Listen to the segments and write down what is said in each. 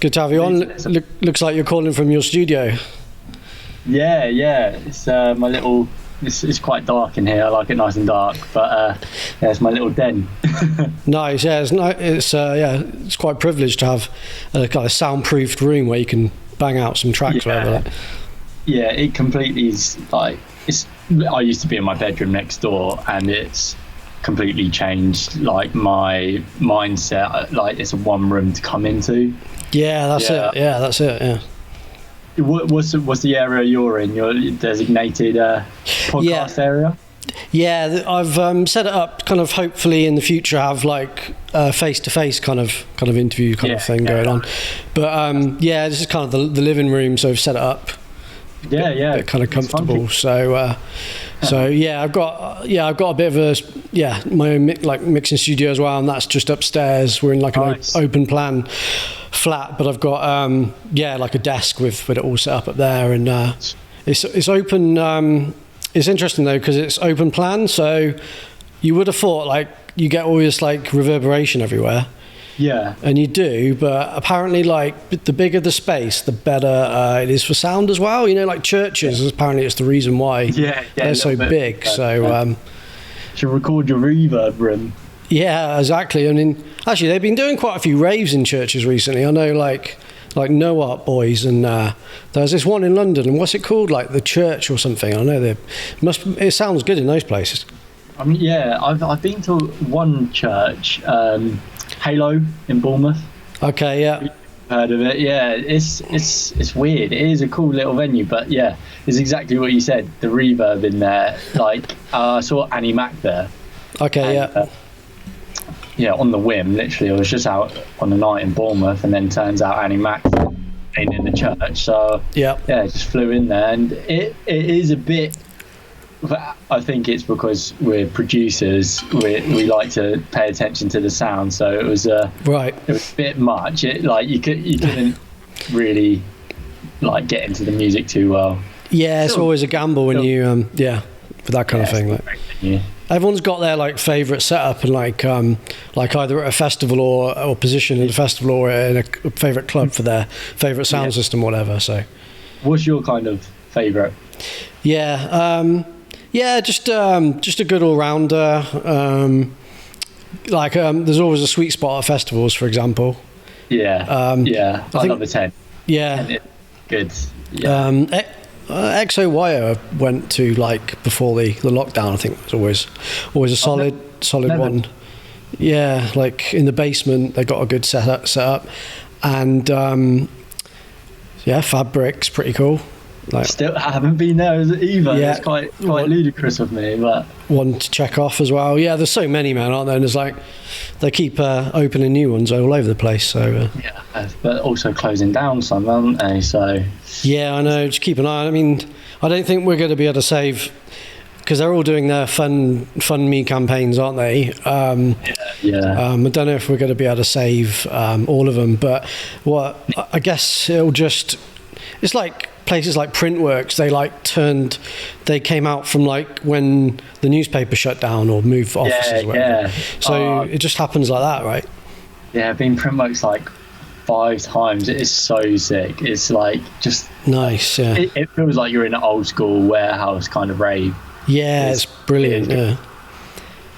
Good to have you on. Looks like you're calling from your studio. Yeah. It's my little. It's quite dark in here. I like it nice and dark, but it's my little den. Nice. Yeah, it's quite privileged to have a kind of soundproofed room where you can bang out some tracks. Yeah, it completely is like it's. I used to be in my bedroom next door, and it's completely changed like my mindset. Like it's a one room to come into. Yeah, that's it. Yeah, that's it. Yeah. What's the area you're in? Your designated podcast area? Yeah, I've set it up kind of hopefully in the future have like face-to-face kind of interview of thing going on. But this is kind of the living room, so I've set it up. Bit kind of comfortable. So I've got a bit of my own mixing studio as well, and that's just upstairs. We're in like an open plan flat, but I've got like a desk with it all set up there, and it's open. It's interesting though because it's open plan, so you would have thought like you get all this like reverberation everywhere. Yeah, and you do, but apparently, like the bigger the space, the better it is for sound as well. You know, like churches, apparently, it's the reason why they're so big. So, should record your reverb room. Yeah, exactly. I mean, actually, they've been doing quite a few raves in churches recently. I know, like No Art Boys, and there's this one in London, and what's it called? Like the Church or something. I know it sounds good in those places. I mean, yeah, I've been to one church. Halo in Bournemouth. Okay, yeah. Heard of it? Yeah, it's weird. It is a cool little venue, but yeah, it's exactly what you said. The reverb in there. Like I saw Annie Mac there. Okay, yeah. On the whim, literally, I was just out on a night in Bournemouth, and then turns out Annie Mac ain't in the church. So yeah, just flew in there, and it is a bit. I think it's because we're producers. We like to pay attention to the sound, so it was It was a bit much. You couldn't really like get into the music too well. Yeah, it's always a gamble when you for that kind of thing. Everyone's got their like favourite setup and like either at a festival or position in a festival or in a favourite club for their favourite sound system, or whatever. So, what's your kind of favourite? Just a good all-rounder. There's always a sweet spot at festivals, for example. I love the 10. Yeah. Good. Yeah. XOYO I went to like before the lockdown. I think it was always a solid one. Yeah, like in the basement they got a good setup, and Fabric's pretty cool. Still haven't been there either. Yeah. It's quite ludicrous of me, but one to check off as well. Yeah, there's so many, man, aren't there? And there's like they keep opening new ones all over the place. So but also closing down some, aren't they? So yeah, I know. Just keep an eye. I mean, I don't think we're going to be able to save because they're all doing their fund me campaigns, aren't they? I don't know if we're going to be able to save all of them, but I guess it's like places like Printworks, they came out from like when the newspaper shut down or moved offices or whatever. So it just happens like that, right? Yeah, I've been Printworks like 5 times. It is so sick. It's like just nice. Yeah, it feels like you're in an old school warehouse kind of rave. Yeah, it's brilliant.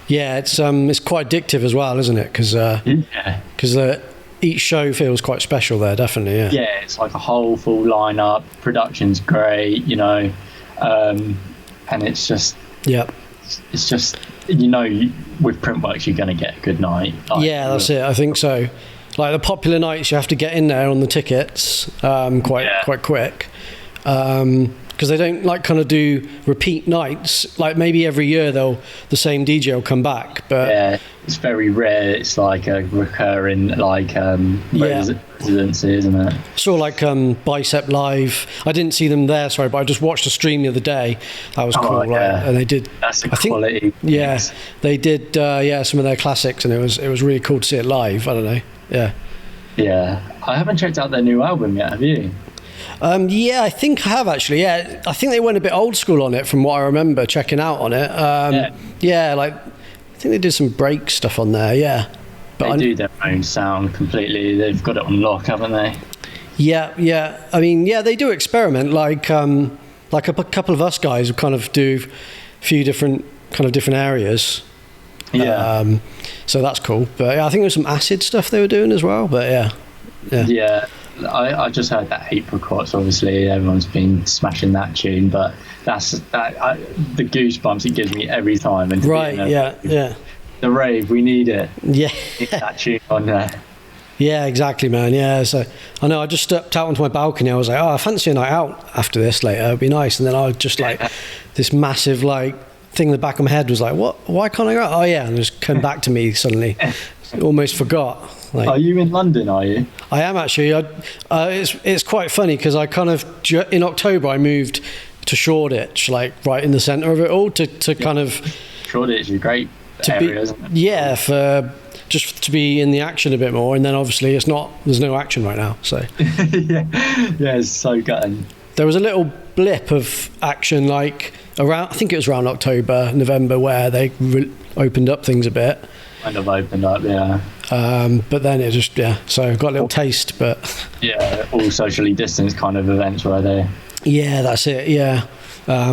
Yeah, it's quite addictive as well, isn't it? Because each show feels quite special there, definitely. Yeah, it's like a whole full lineup. Production's great, and it's just it's just with Printworks you're going to get a good night. That's it. I think so. Like the popular nights, you have to get in there on the tickets quite quick. Because they don't like kind of do repeat nights. Like maybe every year the same DJ will come back, but it's very rare. It's like a recurring residency, isn't it? Saw like Bicep Live. I didn't see them there, sorry, but I just watched a stream the other day. That was cool, right? And they did. That's quality. They did. Some of their classics, and it was really cool to see it live. I don't know. Yeah. I haven't checked out their new album yet. Have you? I think I have actually. Yeah, I think they went a bit old school on it from what I remember checking out on it. I think they did some break stuff on there. Yeah, They do their own sound completely. They've got it on lock, haven't they? Yeah. I mean, yeah, they do experiment. Like a couple of us guys who kind of do a few different areas. Yeah. So that's cool. But yeah, I think there was some acid stuff they were doing as well. But yeah. Yeah. I just heard that Apricots. Obviously, everyone's been smashing that tune, but the goosebumps it gives me every time. And right. Yeah. The rave, we need it. Yeah. Need that tune on there. Yeah, exactly, man. Yeah, so I know I just stepped out onto my balcony. I was like, I fancy a night out after this later. It'd be nice. And then I was just like, this massive like thing in the back of my head was like, what? Why can't I go? Oh yeah, and it just came back to me suddenly. Almost forgot. Like, are you in London? Are you? I am actually. It's quite funny because I kind of in October I moved to Shoreditch, like right in the centre of it all, to kind of. Shoreditch is a great area, isn't it? Yeah, for just to be in the action a bit more, and then obviously there's no action right now, so. yeah, it's so gutting. There was a little blip of action like around, I think it was around October, November, where they opened up things a bit. Kind of opened up, yeah. But then it just, so I got a little taste, but. Yeah, all socially distanced kind of events, were they? Yeah, that's it, yeah.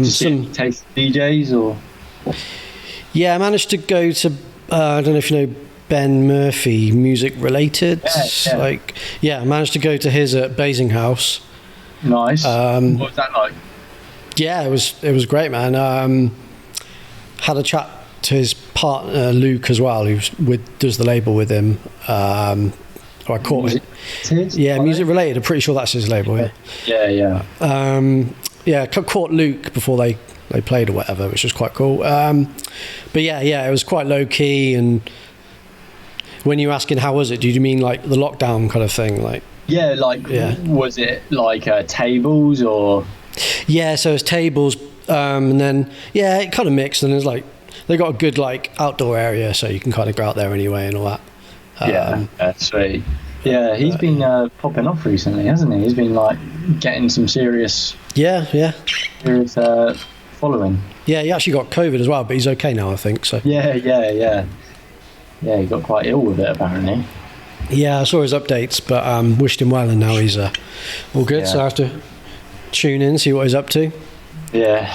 Some taste DJs or? Yeah, I managed to go to, I don't know if you know Ben Murphy, Music Related. I managed to go to his at Basing House. Nice. What was that like? Yeah, it was great, man. Had a chat to his partner Luke as well, who does the label with him. I caught it. Music Related. I'm pretty sure that's his label. Yeah. Caught Luke before they played or whatever, which was quite cool. But it was quite low key. And when you're asking how was it, do you mean like the lockdown kind of thing, like? Was it like tables or? Yeah, so it's tables, and then it kind of mixed, and there's like they got a good like outdoor area, so you can kind of go out there anyway and all that. That's sweet. Yeah, he's been popping off recently, hasn't he? He's been like getting some serious. Serious following. Yeah, he actually got COVID as well, but he's okay now, I think. So. Yeah. Yeah, he got quite ill with it apparently. Yeah, I saw his updates, but wished him well, and now he's all good. Yeah. So I have to tune in, see what he's up to. Yeah.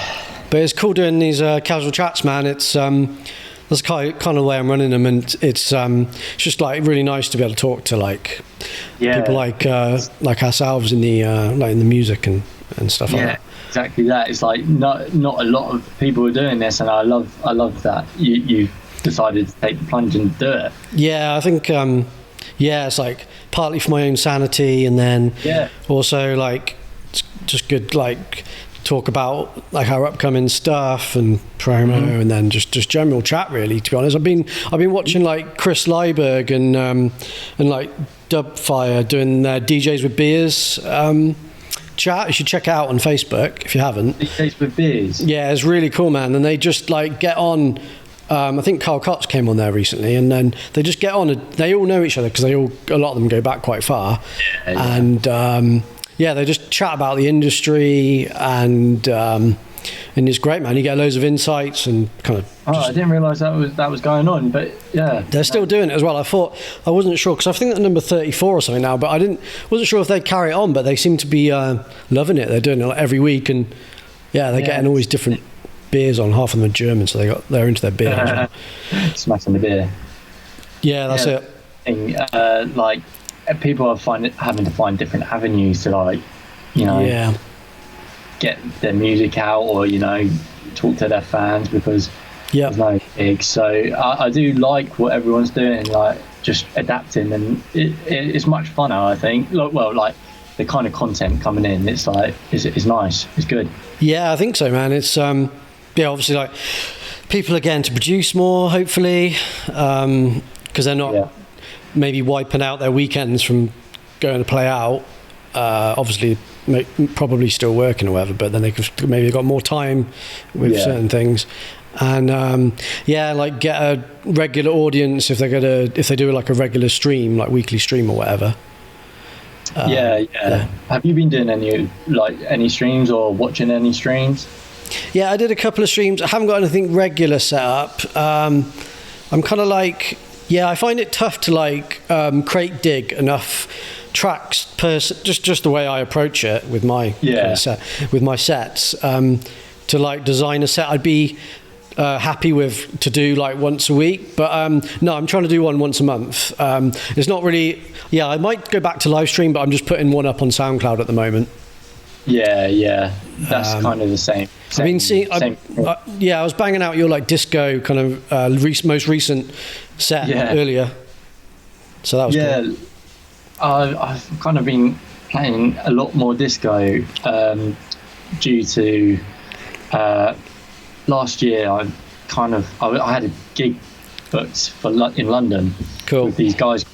But it's cool doing these casual chats, man. It's that's kind of the way I'm running them, and it's just like really nice to be able to talk to like people like ourselves in the like in the music and stuff like that. Yeah, exactly that. It's like not a lot of people are doing this, and I love that you decided to take the plunge and do it. Yeah, I think. It's like partly for my own sanity, and then also like it's just good like talk about like our upcoming stuff and promo, and then just general chat really. To be honest, I've been watching like Chris Lyberg and like Dubfire doing their DJs with Beers chat. You should check it out on Facebook if you haven't. DJs with Beers. Yeah, it's really cool, man. And they just like get on. I think Carl Cox came on there recently, and then they just get on. They all know each other because a lot of them go back quite far, and they just chat about the industry, and it's great, man. You get loads of insights and kind of. I didn't realise that was going on, but yeah, they're still doing it as well. I wasn't sure because I think they're number 34 or something now, but wasn't sure if they'd carry it on. But they seem to be loving it. They're doing it like every week, and they're getting all these different beers on. Half of them are German, so they're into their beer. Smashing the beer. Yeah, that's it. Like people are having to find different avenues to like, get their music out, or talk to their fans because there's no gigs. So I do like what everyone's doing, like just adapting, and it's much funner, I think. Like the kind of content coming in, it's like it's nice, it's good. Yeah, I think so, man. It's obviously like people are getting to produce more, hopefully, because they're not maybe wiping out their weekends from going to play out. Obviously, probably still working or whatever, but then they've got more time with certain things, and like get a regular audience if they do like a regular stream, like weekly stream or whatever. Have you been doing any streams or watching any streams? I did a couple of streams. I haven't got anything regular set up. I'm kind of like Yeah, I find it tough to like crate dig enough tracks per just the way I approach it with my with my sets to like design a set I'd be happy with to do like once a week, but no, I'm trying to do one once a month. It's not really, I might go back to live stream, but I'm just putting one up on SoundCloud at the moment. Yeah, that's kind of the same. I've been seeing, I was banging out your like disco kind of most recent set earlier, so that was good. I've kind of been playing a lot more disco due to last year. I had a gig booked in London with these guys,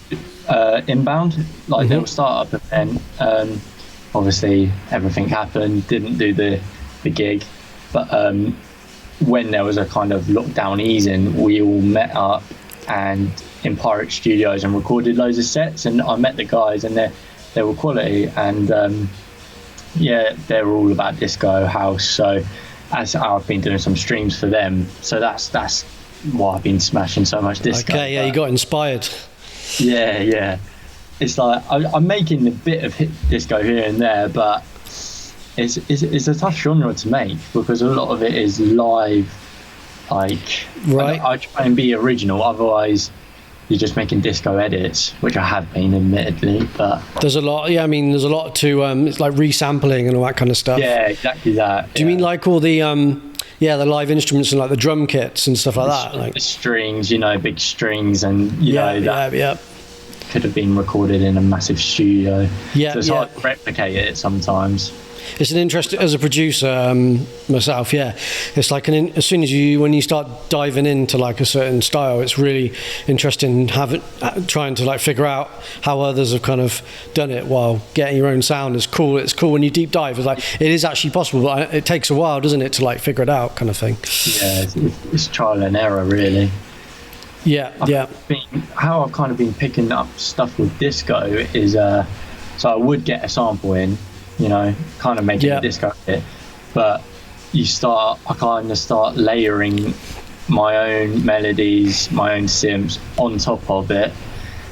Inbound, like they were start-up event. Obviously everything happened, didn't do the gig, but when there was a kind of lockdown easing, we all met up and in Pirate Studios and recorded loads of sets, and I met the guys and they were quality, and they're all about disco house, so as I've been doing some streams for them, so that's why I've been smashing so much disco. Okay, yeah, you got inspired. Yeah. It's like I'm making a bit of hit disco here and there, but it's a tough genre to make because a lot of it is live. Like, I try and be original, otherwise you're just making disco edits, which I have been, admittedly. But there's a lot. Yeah, I mean, there's a lot to. It's like resampling and all that kind of stuff. Yeah, exactly that. Do you mean like all the the live instruments and like the drum kits and stuff like that? Like the strings, big strings, and you know that. Could have been recorded in a massive studio. So it's hard to replicate it sometimes. It's an interest as a producer myself. Yeah, it's like as soon as when you start diving into like a certain style, it's really interesting trying to like figure out how others have kind of done it while getting your own sound. Is cool. It's cool when you deep dive. It's like it is actually possible, but it takes a while, doesn't it, to like figure it out, kind of thing. Yeah, it's trial and error, really. How I've kind of been picking up stuff with disco is so I would get a sample in, kind of making a disco hit, but I kind of start layering my own melodies, my own synths on top of it,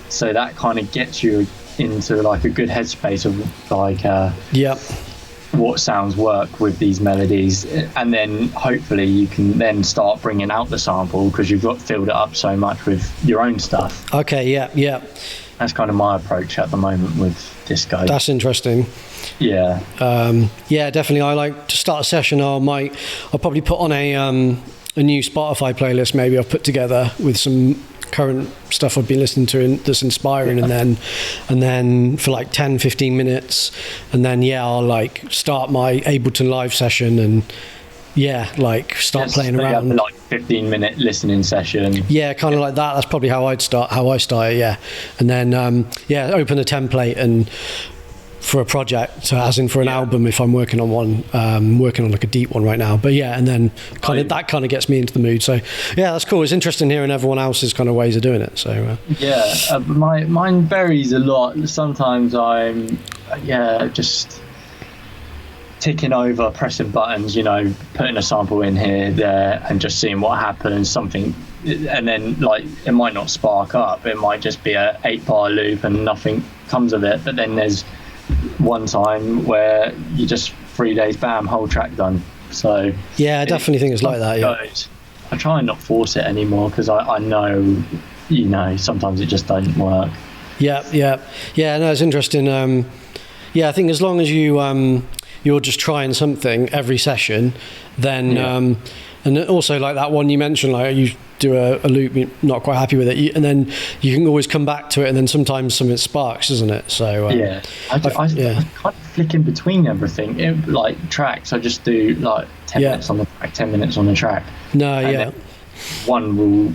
so that kind of gets you into like a good headspace of like what sounds work with these melodies, and then hopefully you can then start bringing out the sample because you've got filled it up so much with your own stuff. Okay, that's kind of my approach at the moment with disco. That's interesting. Definitely. I like to start a session. I'll probably put on a new Spotify playlist maybe I've put together with some current stuff I've been listening to that's inspiring, and then for like 10-15 minutes, and then I'll like start my Ableton live session and start playing around. Like 15-minute listening session. Kind of like that. That's probably how I start it. And then open a template and for a project, as in for an album, if I'm working on one, working on like a deep one right now. But and then that kind of gets me into the mood. So that's cool. It's interesting hearing everyone else's kind of ways of doing it. So mine varies a lot. Sometimes I'm just ticking over, pressing buttons, putting a sample in here, there, and just seeing what happens. Something, and then like it might not spark up. It might just be a 8-bar loop and nothing comes of it. But then there's one time where you just 3 days, bam, whole track done. So I definitely think it's like that. I try and not force it anymore because I know, sometimes it just doesn't work. No, it's interesting. I think as long as you're just trying something every session, then and also like that one you mentioned, like you do a loop, you're not quite happy with it, and then you can always come back to it, and then sometimes something sparks, doesn't it? So I kind of flick in between everything. Like tracks, I just do like 10 minutes on the track, 10 minutes on the track. Then one will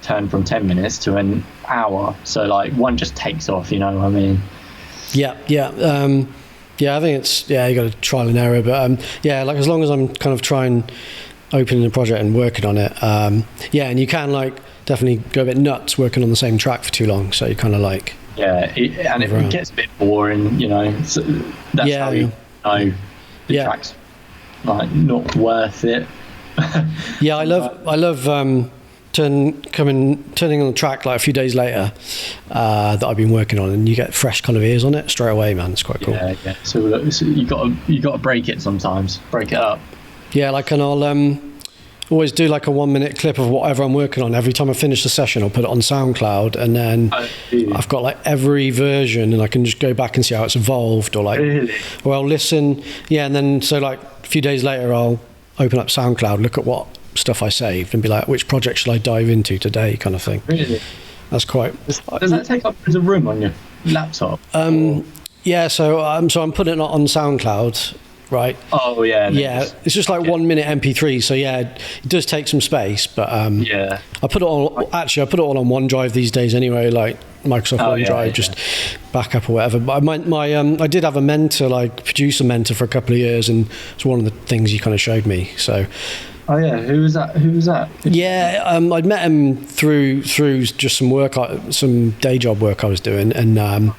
turn from 10 minutes to an hour, so like one just takes off, you know what I mean? I think it's you got to trial and error, but like as long as I'm kind of trying opening the project and working on it, and you can like definitely go a bit nuts working on the same track for too long, so you kind of like it gets a bit boring, so that's how you know the track's like not worth it. I love turning on the track like a few days later that I've been working on, and you get fresh kind of ears on it straight away, man. It's quite cool. Yeah. So you got to break it sometimes, break it up. Yeah, like, and I'll always do like a 1 minute clip of whatever I'm working on. Every time I finish the session, I'll put it on SoundCloud, and then I've got like every version, and I can just go back and see how it's evolved, or like, or I'll listen. Yeah, and then so like a few days later, I'll open up SoundCloud, look at what stuff I saved, and be like, which project should I dive into today, kind of thing. Really? That's quite. Does that take up a room on your laptop? Yeah, so I'm putting it on SoundCloud. Right. Oh yeah. Yeah, it's just like 1 minute MP3. So yeah, it does take some space, but yeah. I put it all on OneDrive these days anyway, like Microsoft OneDrive, just backup or whatever. But I did have a mentor, like producer mentor, for a couple of years, and it's one of the things he kind of showed me. So. Oh yeah, who was that? Yeah, I'd met him through just some day job work I was doing, and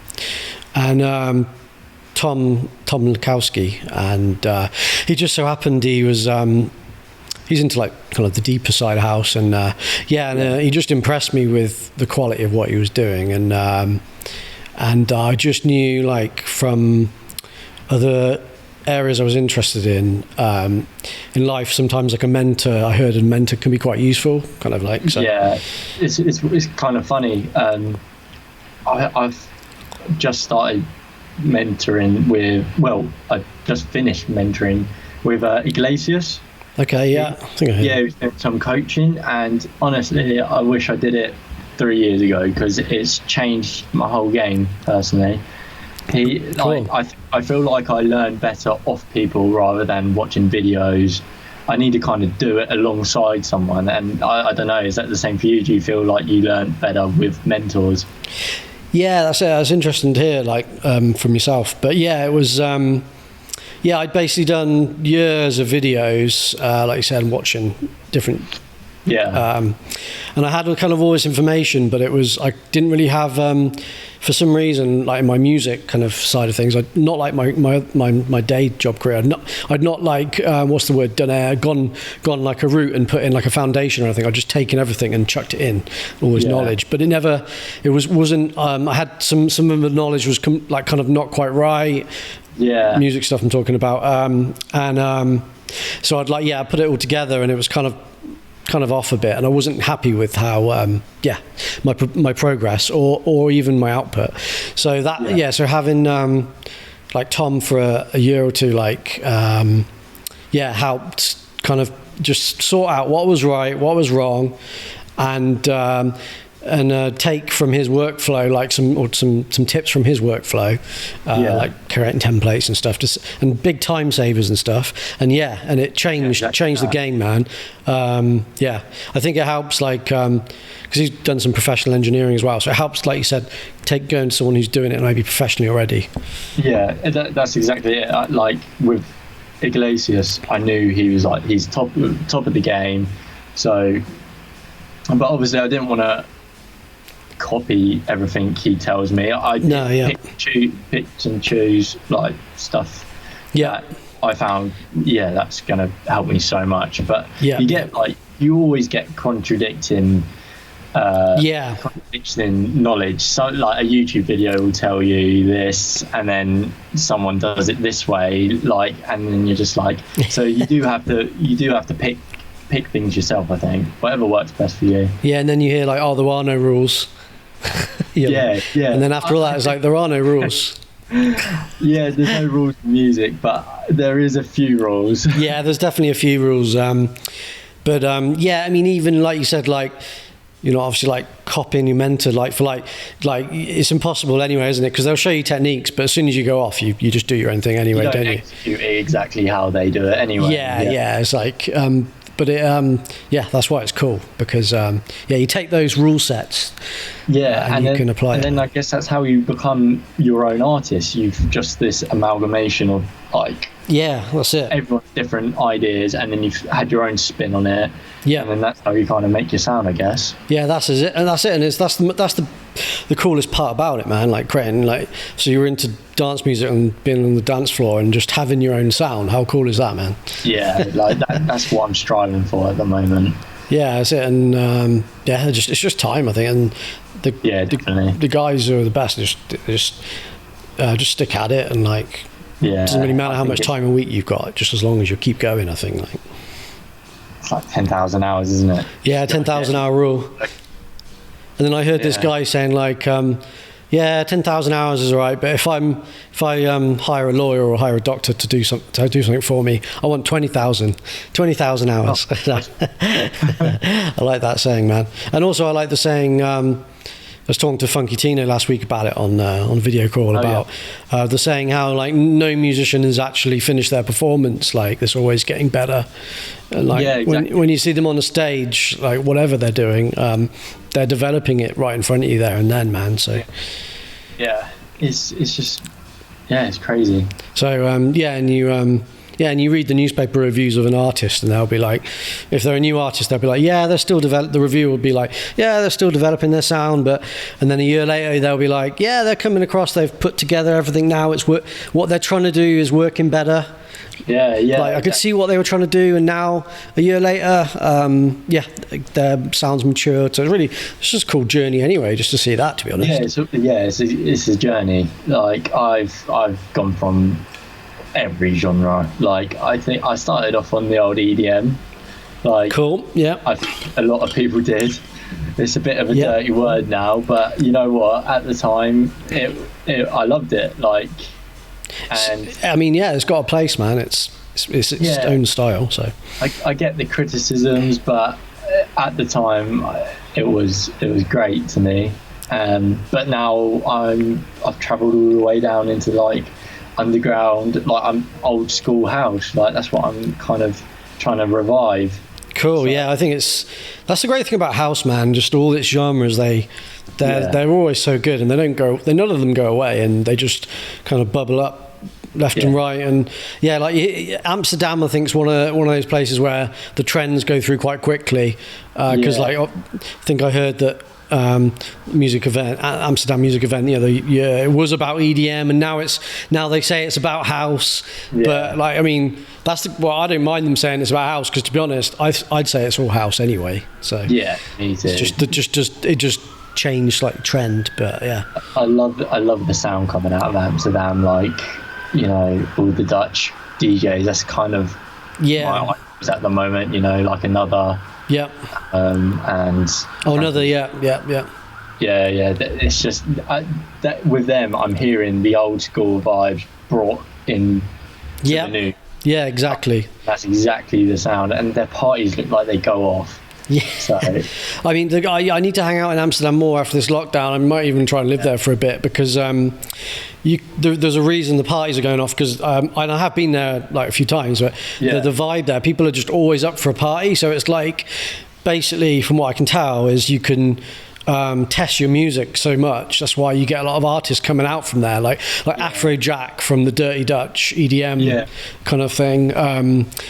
Tom Lukowski, and he just so happened he was he's into like kind of the deeper side of house, and he just impressed me with the quality of what he was doing, and I just knew, like, from other areas I was interested in life, sometimes like a mentor can be quite useful, kind of like. So. Yeah, it's kind of funny. I've just started mentoring I just finished mentoring with Iglesias. Okay, yeah. I think I heard. Yeah, he was doing some coaching, and honestly, I wish I did it 3 years ago, because it's changed my whole game personally. Cool. I feel like I learn better off people rather than watching videos. I need to kind of do it alongside someone, and I don't know, is that the same for you? Do you feel like you learn better with mentors? Yeah, that's it. That's interesting to hear, like, from yourself. But yeah, it was. I'd basically done years of videos, like you said, watching different. Yeah. And I had kind of all this information, but I didn't really have, for some reason, like in my music kind of side of things, I'd not like my day job career. I'd not like what's the word? Gone like a route and put in like a foundation or anything. I'd just taken everything and chucked it in, all this knowledge. But it wasn't. I had some of the knowledge was kind of not quite right. Yeah. Music stuff I'm talking about, so I put it all together, and it was kind of off a bit, and I wasn't happy with how my progress or even my output. So so having like Tom for a year or two, like helped kind of just sort out what was right, what was wrong, and take from his workflow, like some tips from his workflow, like creating templates and stuff, and big time savers and stuff. And it changed the game, man. I think it helps, like, because he's done some professional engineering as well, so it helps, like you said, going to someone who's doing it maybe professionally already. Yeah, that's exactly it. Like with Iglesias, I knew he's top of the game. So, but obviously I didn't want to copy everything he tells me. I pick and choose like stuff that I found that's gonna help me so much. But you always get contradicting knowledge. So like a YouTube video will tell you this, and then someone does it this way, like, and then you're just like, so you do have to pick things yourself, I think, whatever works best for you. And then you hear like, oh, there are no rules. And then after all that, it's like, there are no rules. There's no rules in music, but there is a few rules. There's definitely a few rules. I mean, even like you said, like, you know, obviously like copying your mentor, like it's impossible anyway, isn't it? Because they'll show you techniques, but as soon as you go off, you just do your own thing anyway, don't you? Execute exactly how they do it anyway. It's like, but that's why it's cool, because you take those rule sets, and you can apply it. And then I guess that's how you become your own artist. You've just this amalgamation of like, that's it. Everyone's different ideas, and then you've had your own spin on it. And then that's how you kind of make your sound, I guess. That's it. And that's the coolest part about it, man. Like creating, like, so you're into dance music and being on the dance floor and just having your own sound. How cool is that, man? Like that's what I'm striving for at the moment. Yeah, that's it. And it's just time, I think. And definitely. The guys who are the best just stick at it, and like, it doesn't really matter how much time a week you've got, just as long as you keep going. I think like it's like 10,000 hours, isn't it? Yeah, 10,000 hour rule. And then I heard this guy saying like, 10,000 hours is all right, but if I hire a lawyer or hire a doctor to do something for me, I want 20,000 hours. Oh. I like that saying, man. And also I like the saying, I was talking to Funky Tino last week about it on video call about the saying how like no musician has actually finished their performance, like it's always getting better. And like exactly. when you see them on the stage, like whatever they're doing, they're developing it right in front of you there and then, man. So it's just it's crazy. So and you read the newspaper reviews of an artist, and they'll be like, if they're a new artist, they'll be like, they're still the review will be like, they're still developing their sound, and then a year later they'll be like, they're coming across, they've put together everything now, it's what they're trying to do is working better. Like I could see what they were trying to do, and now a year later, their sound's matured. So it's just a cool journey anyway, just to see that, to be honest. It's a journey. Like I've gone from every genre. Like I think I started off on the old EDM. Like cool, yeah. I think a lot of people did. It's a bit of a dirty word now, but you know what? At the time, I loved it. Like, and I mean, it's got a place, man. It's its own style. So I get the criticisms, but at the time, it was great to me. But now I've travelled all the way down into like underground, like I'm old school house, like that's what I'm kind of trying to revive. Cool. So, I think that's the great thing about house, man. Just all its genres, they're always so good, and none of them go away, and they just kind of bubble up left and right. And like Amsterdam, I think, is one of those places where the trends go through quite quickly, because like I think I heard that Amsterdam music event, it was about EDM, and now they say it's about house. But like, I mean, I don't mind them saying it's about house, because to be honest, I'd say it's all house anyway. So me too. It just changed like trend, but I love the sound coming out of Amsterdam, like, you know, all the Dutch DJs. That's kind of my ideas at the moment, you know, like another. It's just that with them, I'm hearing the old school vibes brought in to the new. Yeah, exactly. That's exactly the sound, and their parties look like they go off. Yeah. So, I mean, I need to hang out in Amsterdam more after this lockdown. I might even try and live there for a bit, because there's a reason the parties are going off, because and I have been there like a few times, but the vibe there, people are just always up for a party. So it's like, basically, from what I can tell, is you can test your music so much. That's why you get a lot of artists coming out from there, like Afrojack from the Dirty Dutch EDM kind of thing,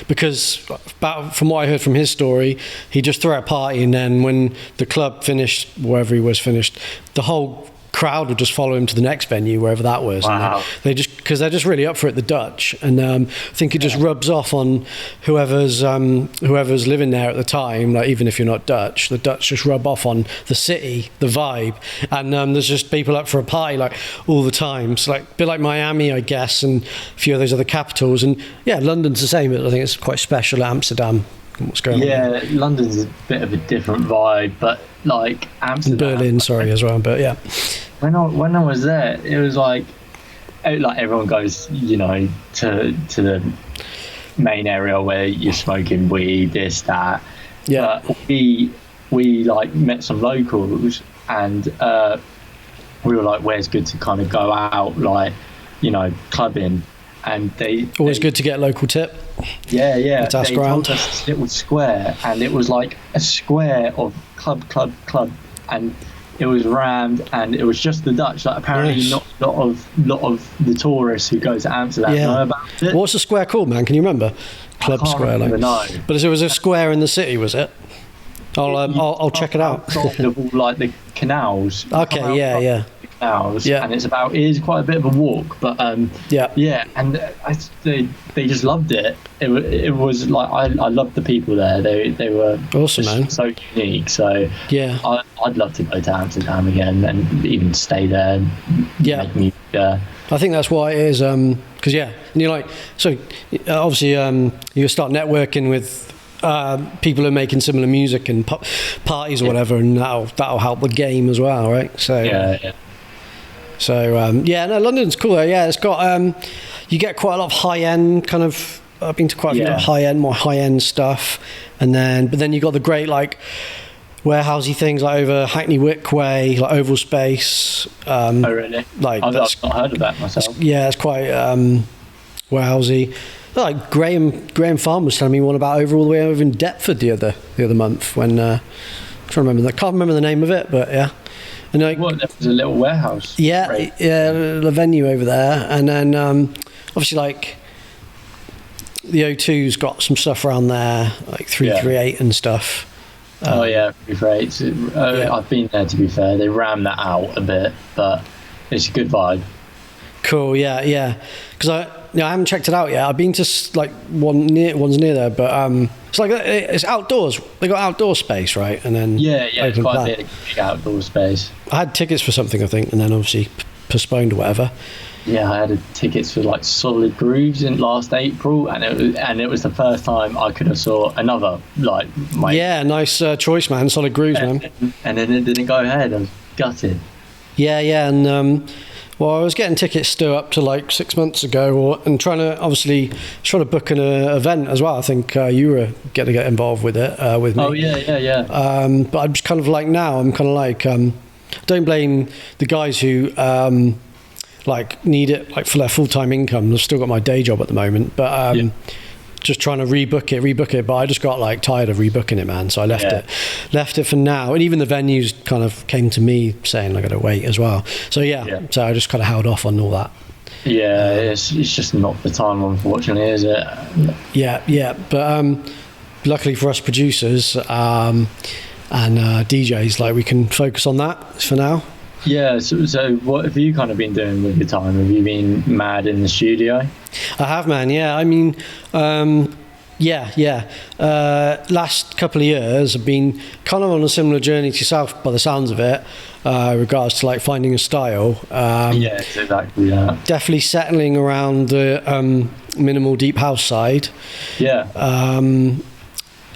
because from what I heard from his story, he just threw a party, and then when the club finished, wherever he was finished, the whole crowd would just follow him to the next venue, wherever that was. Wow. And because they're just really up for it, the Dutch, and I think it just rubs off on whoever's living there at the time. Like, even if you're not Dutch, the Dutch just rub off on the city, the vibe, and there's just people up for a party like all the time. So like a bit like Miami, I guess, and a few of those other capitals, and London's the same, but I think it's quite special at Amsterdam. What's going on? Yeah, London's a bit of a different vibe, but like Amsterdam, Berlin, as well, but when I was there, it was like everyone goes, you know, to the main area where you're smoking weed, this, that. But we like met some locals, and we were like, where's good to kind of go out, like, you know, clubbing. And they good to get a local tip. Let's ask around. Told us this little square, and it was like a square of club, and it was rammed, and it was just the Dutch. Like, apparently, not a lot of the tourists who go to Amsterdam know about it. What's the square called, man? Can you remember? Club Square, like. No. But it was a square in the city, was it? I'll check it out. Of all, like, the canals. Okay, now, and it is quite a bit of a walk, but and they just loved it. It was like I loved the people there. They were awesome, man. So unique. So I'd love to go to Amsterdam again and even stay there. And make music there. I think that's why it is. Because and you're like, so obviously you start networking with people who are making similar music and parties or whatever, and that'll help the game as well, right? So So London's cool though. Yeah, it's got you get quite a lot of high end kind of. I've been to quite a few more high end stuff, but then you got the great like warehousey things like over Hackney Wick Way, like Oval Space. Oh really? Like I've not heard of that myself. It's quite warehousey. Like Graham Farm was telling me one about all the way over in Deptford the other month when I'm trying to remember that. Can't remember the name of it, but yeah. And like, there was a little warehouse. The venue over there, and then obviously like the O2's got some stuff around there, like 338 and stuff. 338. I've been there, to be fair. They ram that out a bit, but it's a good vibe. Cool, yeah. Because I haven't checked it out yet. I've been to like one's near there, but it's like it's outdoors. They got outdoor space, right? And then it's quite a big outdoor space. I had tickets for something, I think, and then obviously postponed or whatever. Yeah, I had tickets for like Solid Grooves in last April, and it was the first time I could have saw another like. Nice choice, man. Solid Grooves, man. And then it didn't go ahead. I was gutted. Yeah, and. Well, I was getting tickets still up to like 6 months ago, and trying to book an event as well. I think you were going to get involved with it with me. Oh yeah. But I'm just kind of like now. I'm kind of like don't blame the guys who like need it like for their full-time income. I've still got my day job at the moment, but just trying to rebook it. But I just got like tired of rebooking it, man. So I left it for now. And even the venues kind of came to me saying I got to wait as well. So so I just kind of held off on all that. Yeah, it's just not the time, unfortunately, is it? Yeah. But luckily for us producers and DJs, like we can focus on that for now. Yeah, so what have you kind of been doing with your time? Have you been mad in the studio? I have, man. Yeah, I mean, last couple of years I've been kind of on a similar journey to yourself by the sounds of it, regards to like finding a style. Exactly. Yeah. Definitely settling around the minimal deep house side. Yeah.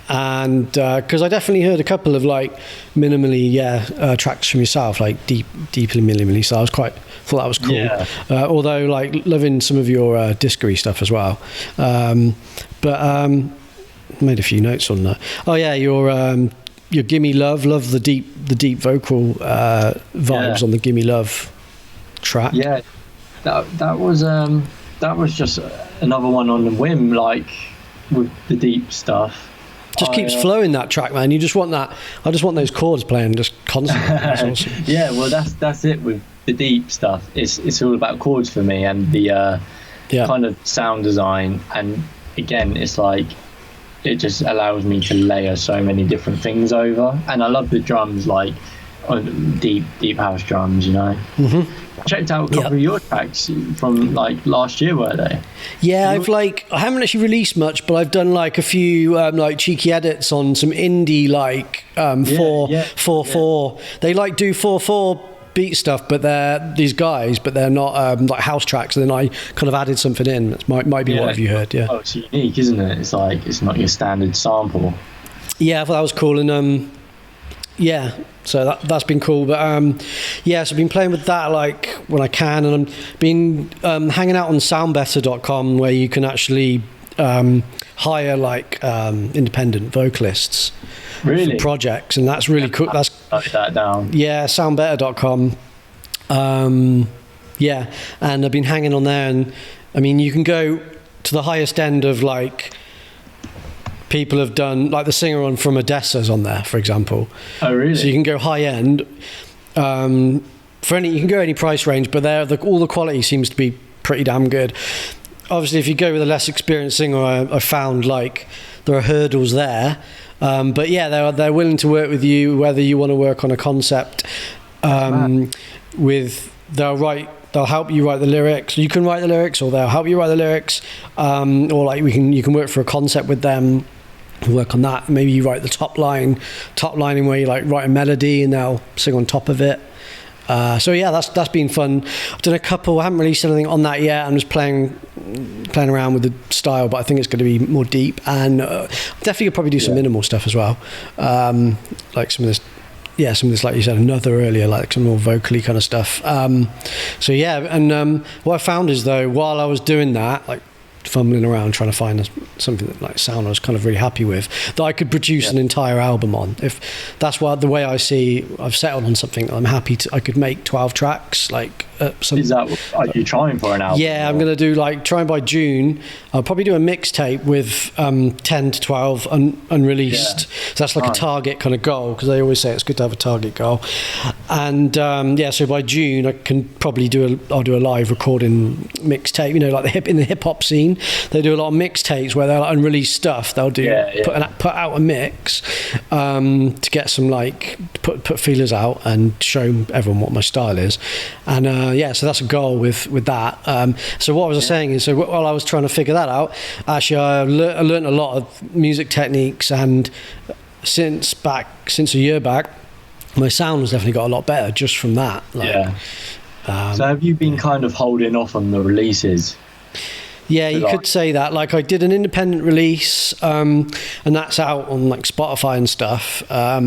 And because I definitely heard a couple of like minimally tracks from yourself, like deeply minimally, so I thought that was cool. Yeah. Although like loving some of your disco-y stuff as well, but made a few notes on that. Oh yeah, your Gimme Love the deep vocal vibes on the Gimme Love track. Yeah, that was just another one on the whim, like with the deep stuff. Just keeps flowing, that track, man. You just want that. I just want those chords playing just constantly. That's awesome. Yeah, well, that's it with the deep stuff. It's all about chords for me and the kind of sound design. And again, it's like it just allows me to layer so many different things over. And I love the drums, like deep house drums, you know. Mm-hmm. I checked out a couple of your tracks from like last year, were they? Yeah, I haven't actually released much, but I've done like a few like cheeky edits on some indie like 4/4. They like do 4/4 beat stuff, but they're these guys, but they're not like house tracks. And then I kind of added something in. That might be what have you heard? Yeah. Oh, it's unique, isn't it? It's like it's not your standard sample. Yeah, I thought that was cool, and so that's been cool. But so I've been playing with that like when I can, and I've been hanging out on soundbetter.com, where you can actually hire like independent vocalists for projects, and that's really cool. That's write that down. Yeah, soundbetter.com. And I've been hanging on there, and I mean you can go to the highest end of like people have done, like the singer on from Odessa's on there, for example. Oh, really? So you can go high end. You can go any price range, but all the quality seems to be pretty damn good. Obviously, if you go with a less experienced singer, I found like there are hurdles there. But yeah, they're willing to work with you, whether you want to work on a concept They'll help you write the lyrics. You can write the lyrics, or they'll help you write the lyrics, or like you can work for a concept with them, work on that. Maybe you write the top line in where you like write a melody and they'll sing on top of it. So yeah, that's been fun. I've done a couple. I haven't released anything on that yet. I'm just playing around with the style, but I think it's going to be more deep, and definitely could probably do some minimal stuff as well, like some of this. Yeah, some of this, like you said, another earlier, like some more vocally kind of stuff. So yeah, and what I found is though, while I was doing that, like fumbling around trying to find something that like sound I was kind of really happy with, that I could produce an entire album on. If that's what the way I see, I've settled on something that I'm happy to. I could make 12 tracks. Like, is that are you trying for an album? Yeah, I'm gonna do like trying by June. I'll probably do a mixtape with 10 to 12 unreleased. So that's like a target kind of goal, because they always say it's good to have a target goal. And so by June I can probably I'll do a live recording mixtape. You know, like in the hip hop scene, they do a lot of mixtapes where they're like unreleased stuff. They'll do put out a mix to get some like put feelers out and show everyone what my style is. And so that's a goal with that. So what I was saying is, so while I was trying to figure that out, actually I learned a lot of music techniques, and since a year back, my sound has definitely got a lot better just from that. Like, so have you been kind of holding off on the releases? Yeah, you could say that. Like, I did an independent release, and that's out on like Spotify and stuff. But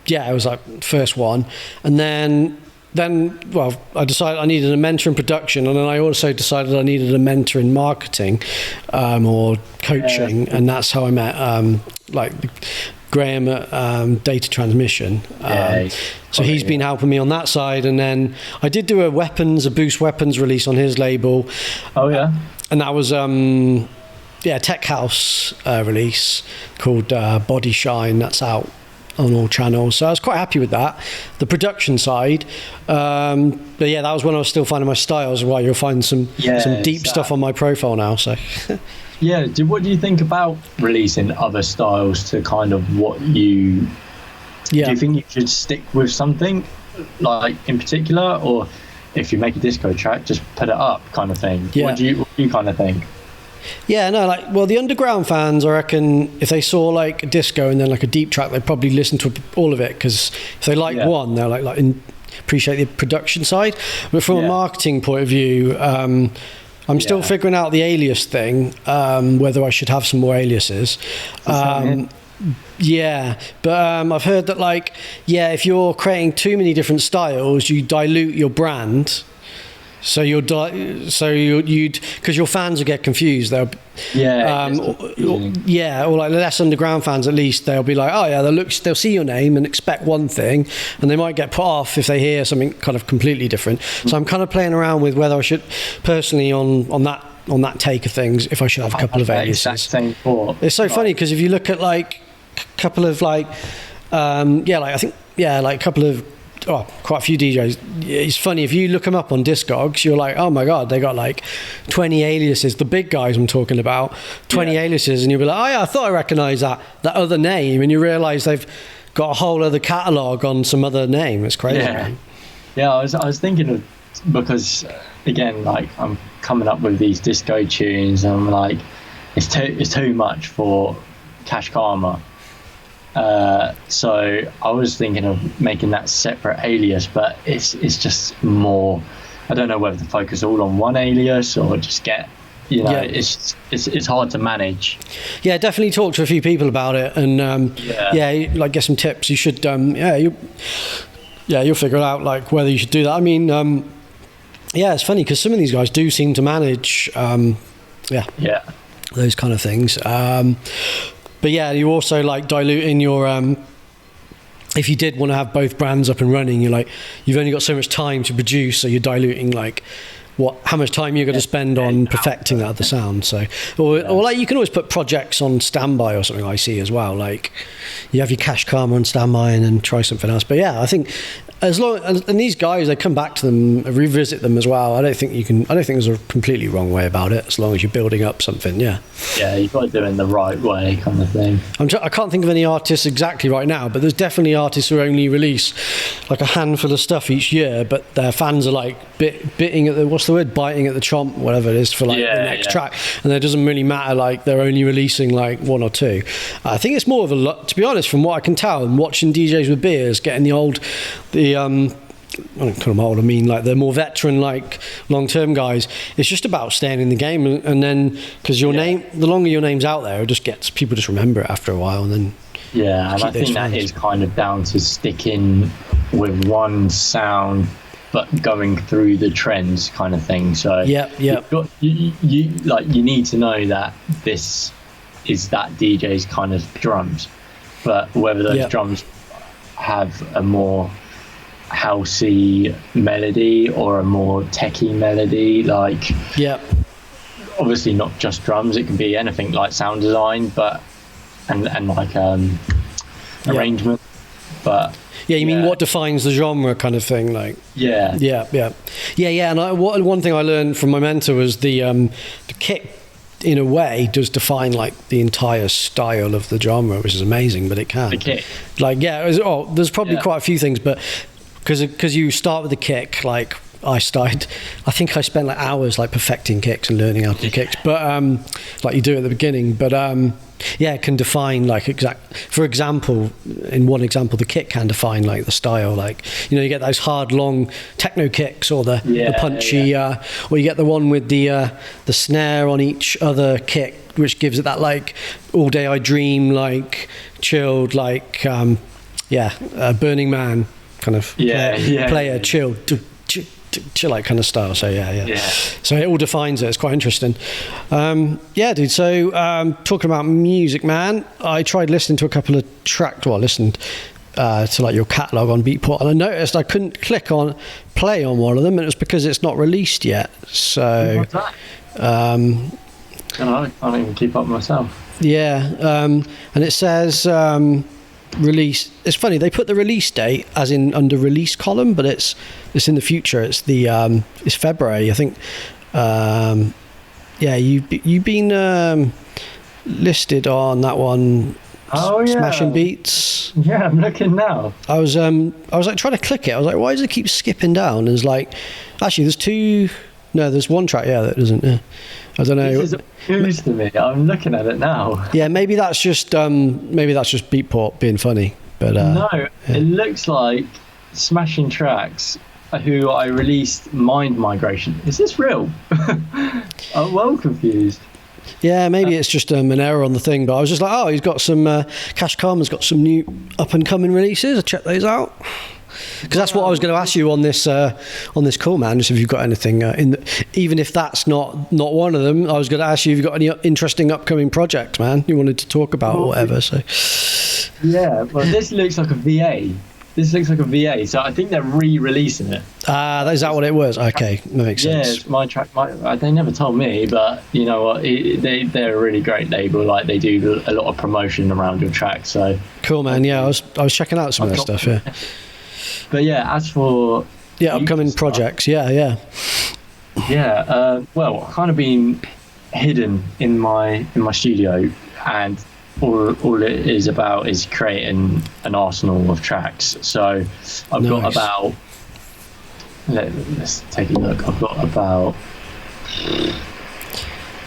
it was like first one, and then I decided I needed a mentor in production, and then I also decided I needed a mentor in marketing or coaching, and that's how I met like Graham at Data Transmission. So he's been helping me on that side, and then I did do a Boost Weapons release on his label. And that was Tech House release called Body Shine. That's out on all channels, so I was quite happy with that. The production side, but yeah, that was when I was still finding my styles. Well, you'll find some deep stuff on my profile now. So what do you think about releasing other styles to kind of what you do you think you should stick with something like in particular, or if you make a disco track, just put it up kind of thing? What do you kind of think? Yeah, no, like, well, the underground fans, I reckon, if they saw like a disco and then like a deep track, they'd probably listen to all of it, because if they like one, they'll like appreciate the production side. But from a marketing point of view, I'm still figuring out the alias thing, whether I should have some more aliases. But I've heard that like, if you're creating too many different styles, you dilute your brand. So you'd because your fans will get confused. They'll or like less underground fans, at least they'll be like, they'll see your name and expect one thing, and they might get put off if they hear something kind of completely different. So I'm kind of playing around with whether I should personally on that take of things, if I should have a couple of aliases. It's so funny, because if you look at like a couple of like a couple of quite a few DJs. It's funny, if you look them up on Discogs, you're like, oh my god, they got like 20 aliases. The big guys I'm talking about, 20 aliases, and you'll be like, oh yeah, I thought I recognised that other name, and you realise they've got a whole other catalogue on some other name. It's crazy. I was thinking of, because again, like, I'm coming up with these disco tunes, and I'm like, it's too much for Kash Karma. So I was thinking of making that separate alias, but it's just more, I don't know whether to focus all on one alias or just get, it's hard to manage. Yeah, definitely talk to a few people about it, and like get some tips. You should you'll figure out like whether you should do that. I mean, it's funny, because some of these guys do seem to manage those kind of things. But you also like diluting your if you did want to have both brands up and running, you've only got so much time to produce, so you're diluting like how much time you're going to spend on perfecting that other sound. So or like you can always put projects on standby or something, I see as well, like you have your Kash Karma on standby and then try something else. But I think as long and these guys, they come back to them, revisit them as well. I don't think there's a completely wrong way about it, as long as you're building up something. Yeah, you've got to do it in the right way, kind of thing. I can't think of any artists exactly right now, but there's definitely artists who only release like a handful of stuff each year, but their fans are like biting at the biting at the chomp, whatever it is, for like the next track, and it doesn't really matter, like they're only releasing like one or two. I think it's more of a, to be honest, from what I can tell, and watching DJs with beers, getting the I don't call them old, I mean like the more veteran, like long-term guys, it's just about staying in the game, and then because your name, the longer your name's out there, it just gets, people just remember it after a while, and then and I think that is kind of down to sticking with one sound but going through the trends, kind of thing. So you need to know that this is that DJ's kind of drums, but whether those drums have a more housey melody or a more techie melody, like obviously not just drums, it can be anything, like sound design, but and like arrangement, but you mean what defines the genre, kind of thing, like and one thing I learned from my mentor was the kick, in a way, does define like the entire style of the genre, which is amazing. But it can, the kick, like there's probably quite a few things, but because you start with the kick, like I think I spent like hours like perfecting kicks and learning how to do kicks, but like you do at the beginning, but it can define like for example, in one example, the kick can define like the style, like you get those hard long techno kicks, or the punchy or you get the one with the snare on each other kick, which gives it that like All Day I Dream, like chilled, like Burning Man kind of player chill like kind of style. So so it all defines it. It's quite interesting. Dude, so talking about music, man, I tried listening to a couple of tracks. I listened to like your catalog on Beatport, and I noticed I couldn't click on play on one of them, and it was because it's not released yet. So what's that? I don't even keep up myself. And it says release. It's funny, they put the release date as in under release column, but it's in the future. It's it's February, I think. You've been listed on that one. Smashing Beats. Yeah, I'm looking now. I was like trying to click it. I was like, why does it keep skipping down? And it's like, actually, there's one track that doesn't. I don't know. This is news to me. I'm looking at it now. Yeah, maybe that's just Beatport being funny. But it looks like Smashing Tracks, who I released Mind Migration. Is this real? I'm well confused. Yeah, maybe it's just an error on the thing. But I was just like, he's got some Kash Karma's got some new up and coming releases. I'll check those out. Because that's what I was going to ask you on this call, man. Just if you've got anything even if that's not one of them, I was going to ask you if you've got any interesting upcoming projects, man. You wanted to talk about or whatever. So this looks like a VA. So I think they're re-releasing it. Is that what it was? Okay, that makes sense. Yeah, it's my track. They never told me, but you know what? They're a really great label. Like they do a lot of promotion around your track. So cool, man. Yeah, I was checking out some of their stuff. Yeah. But as for upcoming projects, well, I've kind of been hidden in my studio, and all it is about is creating an arsenal of tracks. So I've got about, let's take a look. I've got about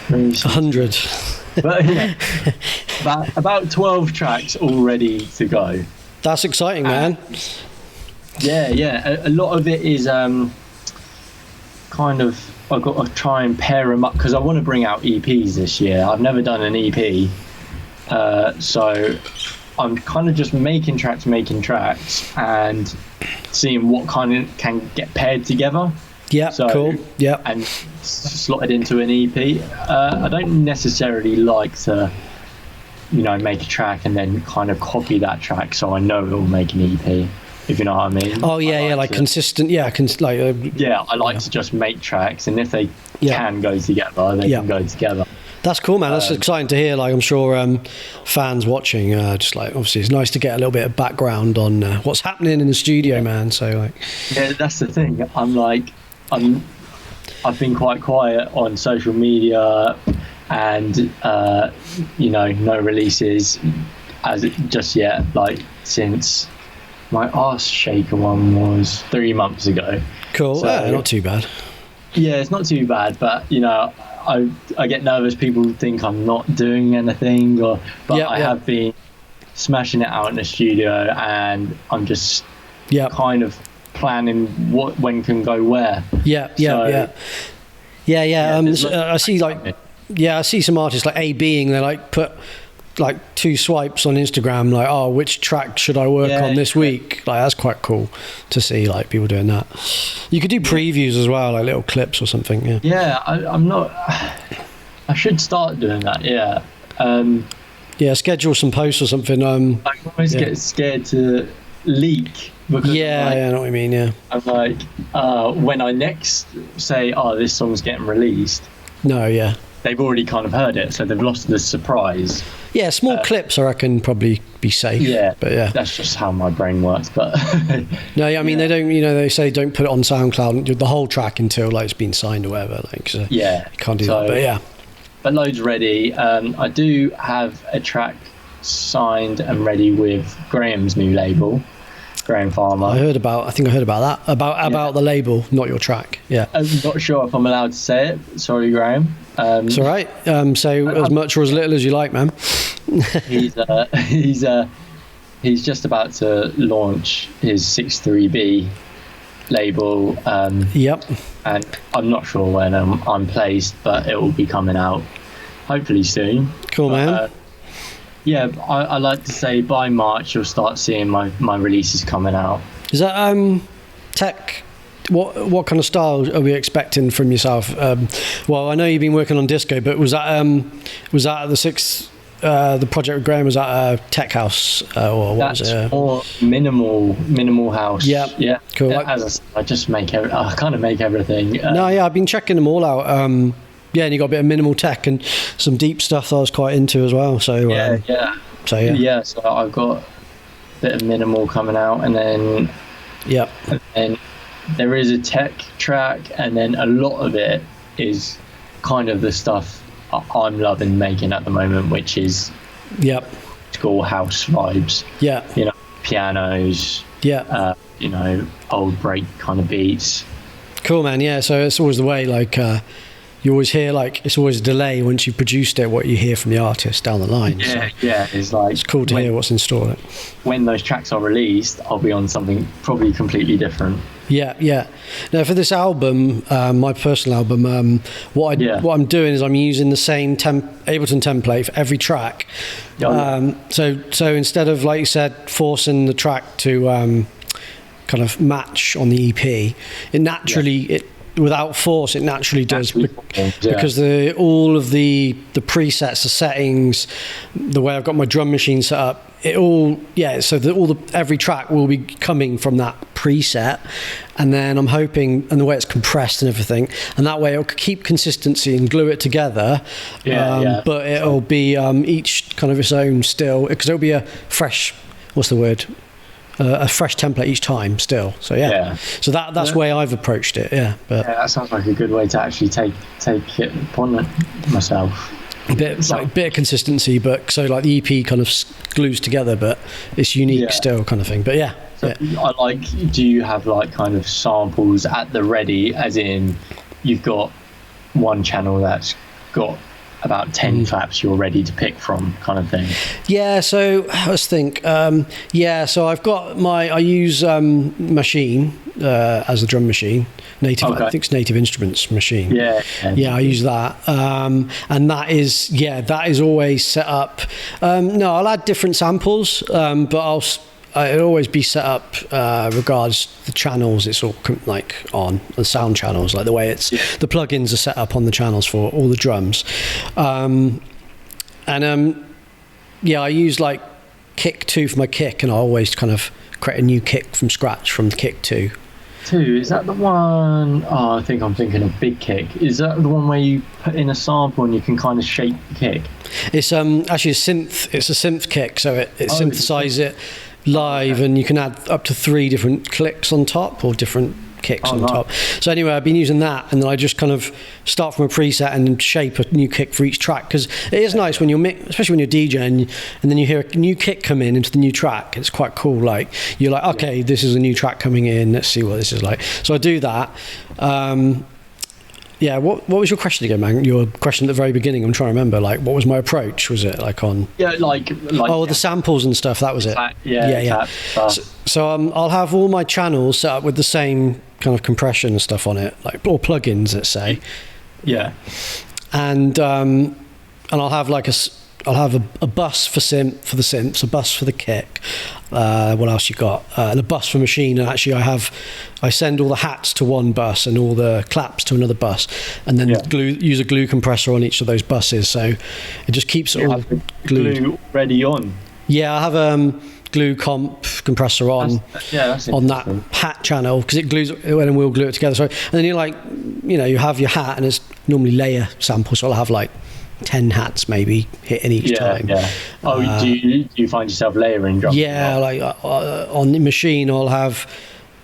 100. But about 12 tracks all ready to go. That's exciting, man. A lot of it is kind of, I've got to try and pair them up because I want to bring out EPs this year. I've never done an EP, so I'm kind of just making tracks and seeing what kind of can get paired together. Cool. And slotted into an EP. I don't necessarily like to make a track and then kind of copy that track so I know it will make an EP, if you know what I mean. Consistent. I like to just make tracks, and if they can go together, they can go together. That's cool, man. That's exciting to hear. Like, I'm sure fans watching, just like, obviously, it's nice to get a little bit of background on what's happening in the studio, man. So, like, yeah, that's the thing. I've been quite quiet on social media, and no releases just yet. Like, since my Arse Shaker one was 3 months ago. Cool. So, not too bad. Yeah, it's not too bad, but I get nervous. People think I'm not doing anything, but I have been smashing it out in the studio, and I'm just kind of planning when can go where. I see I see some artists like A-Being, they like put like 2 swipes on Instagram, like, oh, which track should I work on this week? Like, that's quite cool to see, like, people doing that. You could do previews as well, like little clips or something. I should start doing that. Schedule some posts or something. I always get scared to leak, because I know what you mean. I'm like, when I next say, oh, this song's getting released, they've already kind of heard it, so they've lost the surprise. Yeah, small clips, I reckon, probably be safe. But that's just how my brain works. But no, I mean, they don't. They say don't put it on SoundCloud and do the whole track until like it's been signed or whatever. Like, so you can't do that. But loads ready. I do have a track signed and ready with Graham's new label, Graham Farmer. I think I heard about that. About the label, not your track. Yeah. I'm not sure if I'm allowed to say it. Sorry, Graham. It's all right. Say as much or as little as you like, man. He's just about to launch his 63B label. And I'm not sure when I'm placed, but it will be coming out hopefully soon. Cool, man. I like to say by March you'll start seeing my releases coming out. Is that tech? What kind of style are we expecting from yourself? Well, I know you've been working on disco, but was that the project with Graham, was that a tech house or what was it? That's more minimal house. Yeah. Cool. As I just I kind of make everything. I've been checking them all out. And you got a bit of minimal tech and some deep stuff that I was quite into as well. So so I've got a bit of minimal coming out, and then and there is a tech track, and then a lot of it is kind of the stuff I'm loving making at the moment, which is school house vibes. Pianos. Old break kind of beats. Cool, man. So it's always the way, like you always hear, like, it's always a delay once you've produced it, what you hear from the artist down the line. It's cool to hear what's in store. When those tracks are released, I'll be on something probably completely different. Now, for this album, my personal album, what I'm doing is I'm using the same Ableton template for every track. So instead of, like you said, forcing the track to kind of match on the EP, it naturally without force, it naturally does, because all of the presets, the settings, the way I've got my drum machine set up, every track will be coming from that preset, and then I'm hoping, and the way it's compressed and everything, and that way it'll keep consistency and glue it together. But it'll be each kind of its own still, because it'll be a fresh, a fresh template each time still. So so that's the way I've approached it. But that sounds like a good way to actually take it upon myself. A bit of consistency, but so like the EP kind of glues together, but it's unique still, kind of thing. But I like. Do you have like kind of samples at the ready, as in you've got one channel that's got about 10 claps you're ready to pick from, kind of thing? So let's think. So I've got I use Machine as a drum machine. Native, I think it's Native Instruments Machine. I use that, and that is always set up. I'll add different samples, but it'll always be set up regards the channels it's all like on the sound channels, like the way it's the plugins are set up on the channels for all the drums. I use like kick 2 for my kick, and I always kind of create a new kick from scratch from kick 2. 2, is that the one? Oh, I think I'm thinking of Big Kick. Is that the one where you put in a sample and you can kind of shape the kick? It's actually a synth. It's a synth kick, so it synthesizes it live, and you can add up to 3 different clicks on top, or different kicks on top. So anyway, I've been using that, and then I just kind of start from a preset and shape a new kick for each track, because it is nice when you're especially when you're DJing, and then you hear a new kick come in into the new track. It's quite cool. Like, you're like, okay, this is a new track coming in, let's see what this is like. So I do that. What was your question again, man? Your question at the very beginning, I'm trying to remember. Like, what was my approach? Was it like on... Yeah, like the samples and stuff, that was it. Yeah. So I'll have all my channels set up with the same kind of compression and stuff on it, like, or plugins, let's say. Yeah. And I'll have like a bus for the synths, a bus for the kick. What else you got? The bus for machine, and actually I send all the hats to one bus and all the claps to another bus, and then use a glue compressor on each of those buses, so it just keeps it all glued. Glue ready on. Yeah, I have glue comp compressor on that hat channel, because it glues, and we'll glue it together. So, and then you have your hat, and it's normally layer samples, so I'll have like 10 hats maybe hitting each time. Yeah. Do you find yourself layering drums? Yeah, like on the machine I'll have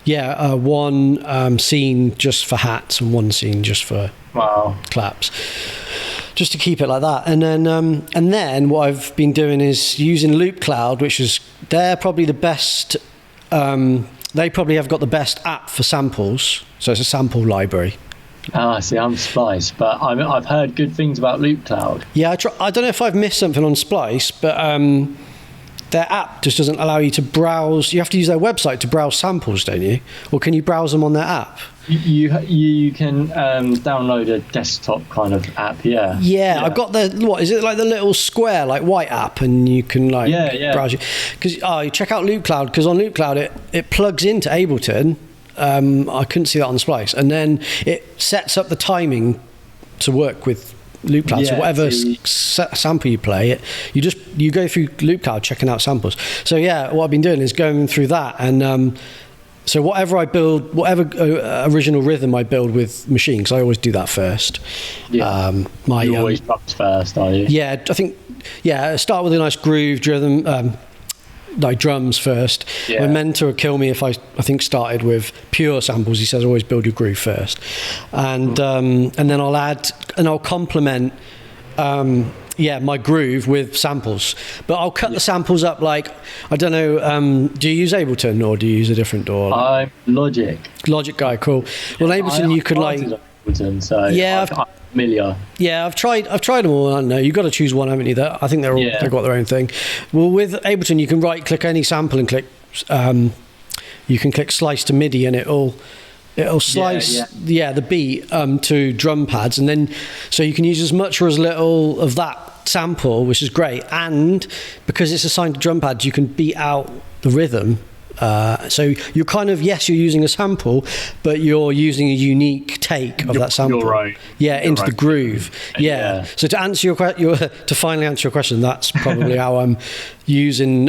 one scene just for hats and one scene just for claps, just to keep it like that. And then what I've been doing is using Loop Cloud, which is, they're probably the best. They probably have got the best app for samples, so it's a sample library. See, I'm Splice, but I've heard good things about Loop Cloud. Yeah, I don't know if I've missed something on Splice, but their app just doesn't allow you to browse. You have to use their website to browse samples, don't you? Or can you browse them on their app? You can download a desktop kind of app, Yeah, I've got what is it, like the little square, like white app, and you can browse it. Because you check out Loop Cloud, because on Loop Cloud it plugs into Ableton. I couldn't see that on Splice, and then it sets up the timing to work with Loop Cloud. So whatever sample you play, you go through Loop Cloud checking out samples. So what I've been doing is going through that, and so whatever I build, whatever original rhythm I build with machine, because I always do that first. You always drums first, are you? Yeah, I think start with a nice groove rhythm. Like drums first. My mentor would kill me if I think started with pure samples. He says always build your groove first, and then I'll complement my groove with samples. But I'll cut the samples up, like, I don't know, do you use Ableton or do you use a different DAW? I'm Logic guy. Cool. Well, Ableton you could like Ableton, so I'm familiar. Yeah, I've tried them all. I don't know, you've got to choose one, haven't you? I think they're all they've got their own thing. Well, with Ableton you can right click any sample and click you can click slice to MIDI, and it'll slice the beat to drum pads, and then so you can use as much or as little of that sample, which is great. And because it's assigned to drum pads, you can beat out the rhythm. So you're kind of, you're using a sample, but you're using a unique take of that sample. You're right. Into the groove. So to answer to finally answer your question, that's probably how I'm using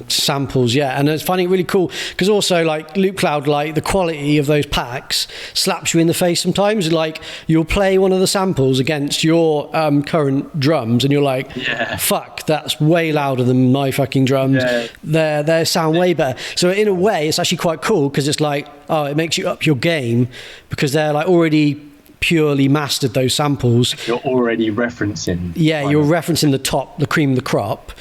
samples. And I find it really cool, because also like Loop Cloud, like the quality of those packs slaps you in the face sometimes. Like you'll play one of the samples against your current drums, and you're like, fuck, that's way louder than my fucking drums. They sound way better. So in a way, it's actually quite cool, because it's like, it makes you up your game, because they're like already purely mastered those samples. You're already referencing. You're referencing the cream of the crop.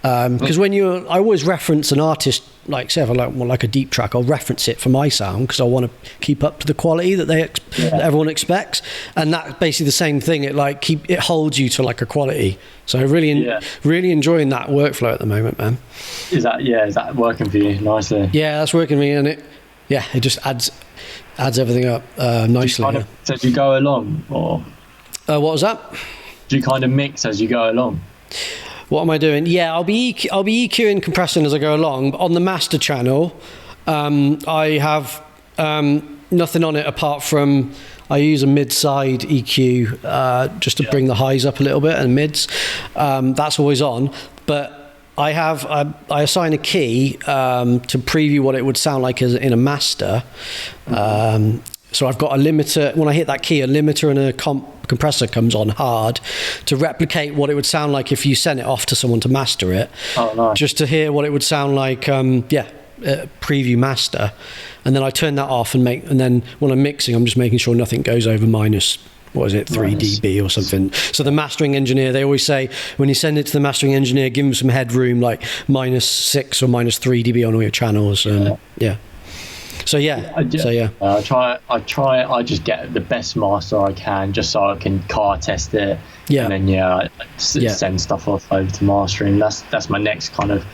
Because I always reference an artist, like say if I like a deep track, I'll reference it for my sound, because I want to keep up to the quality that that everyone expects, and that's basically the same thing. It holds you to like a quality. So really enjoying that workflow at the moment, man. Is that working for you nicely? Yeah, that's working for me, and it just adds everything up nicely. So as you go along, or what was that? Do you kind of mix as you go along? What am I doing? I'll be EQing, compressing as I go along. On the master channel, I have nothing on it apart from I use a mid-side EQ just to bring the highs up a little bit, and mids. That's always on. But I assign a key to preview what it would sound like in a master. So I've got a limiter. When I hit that key, a limiter and a compressor comes on hard to replicate what it would sound like if you sent it off to someone to master it. Oh, nice. Just to hear what it would sound like. Preview master, and then I turn that off and then when I'm mixing, I'm just making sure nothing goes over minus, what is it, 3 dB or something. So the mastering engineer, they always say when you send it to the mastering engineer, give them some headroom, like -6 or -3 dB on all your channels. I just get the best master I can just so I can car test it. And then send stuff off over to mastering. That's my next kind of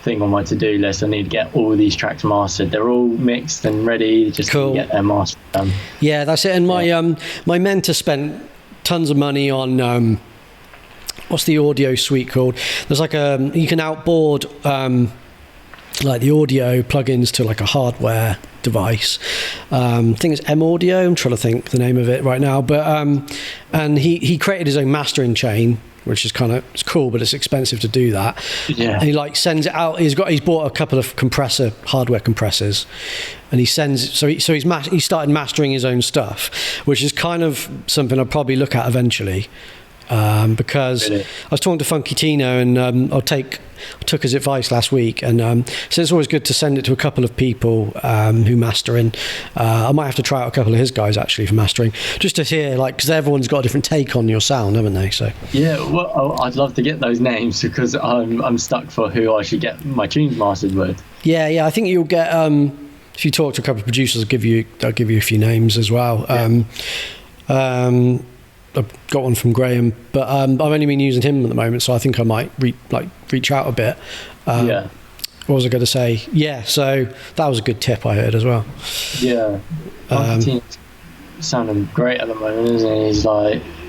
thing on my to-do list. I need to get all these tracks mastered. They're all mixed and ready, just to get their master done. Yeah, that's it. And my mentor spent tons of money on what's the audio suite called? There's like you can outboard like the audio plugins to like a hardware device. I think it's M Audio. I'm trying to think the name of it right now. But and he created his own mastering chain, which is it's cool, but it's expensive to do that. Yeah. And he like sends it out. He's bought a couple of hardware compressors, and he sends. So he started mastering his own stuff, which is kind of something I'll probably look at eventually. Because really? I was talking to Funky Tino, and I took his advice last week, and so it's always good to send it to a couple of people who master in. I might have to try out a couple of his guys actually for mastering, just to hear, like, because everyone's got a different take on your sound, haven't they? So yeah, well, I'd love to get those names because I'm stuck for who I should get my tunes mastered with. Yeah, I think you'll get if you talk to a couple of producers, I'll give you a few names as well. Yeah. I've got one from Graham, but I've only been using him at the moment, so I think I might reach out a bit. What was I going to say? Yeah, so that was a good tip I heard as well. Yeah, sounding great at the moment, isn't he?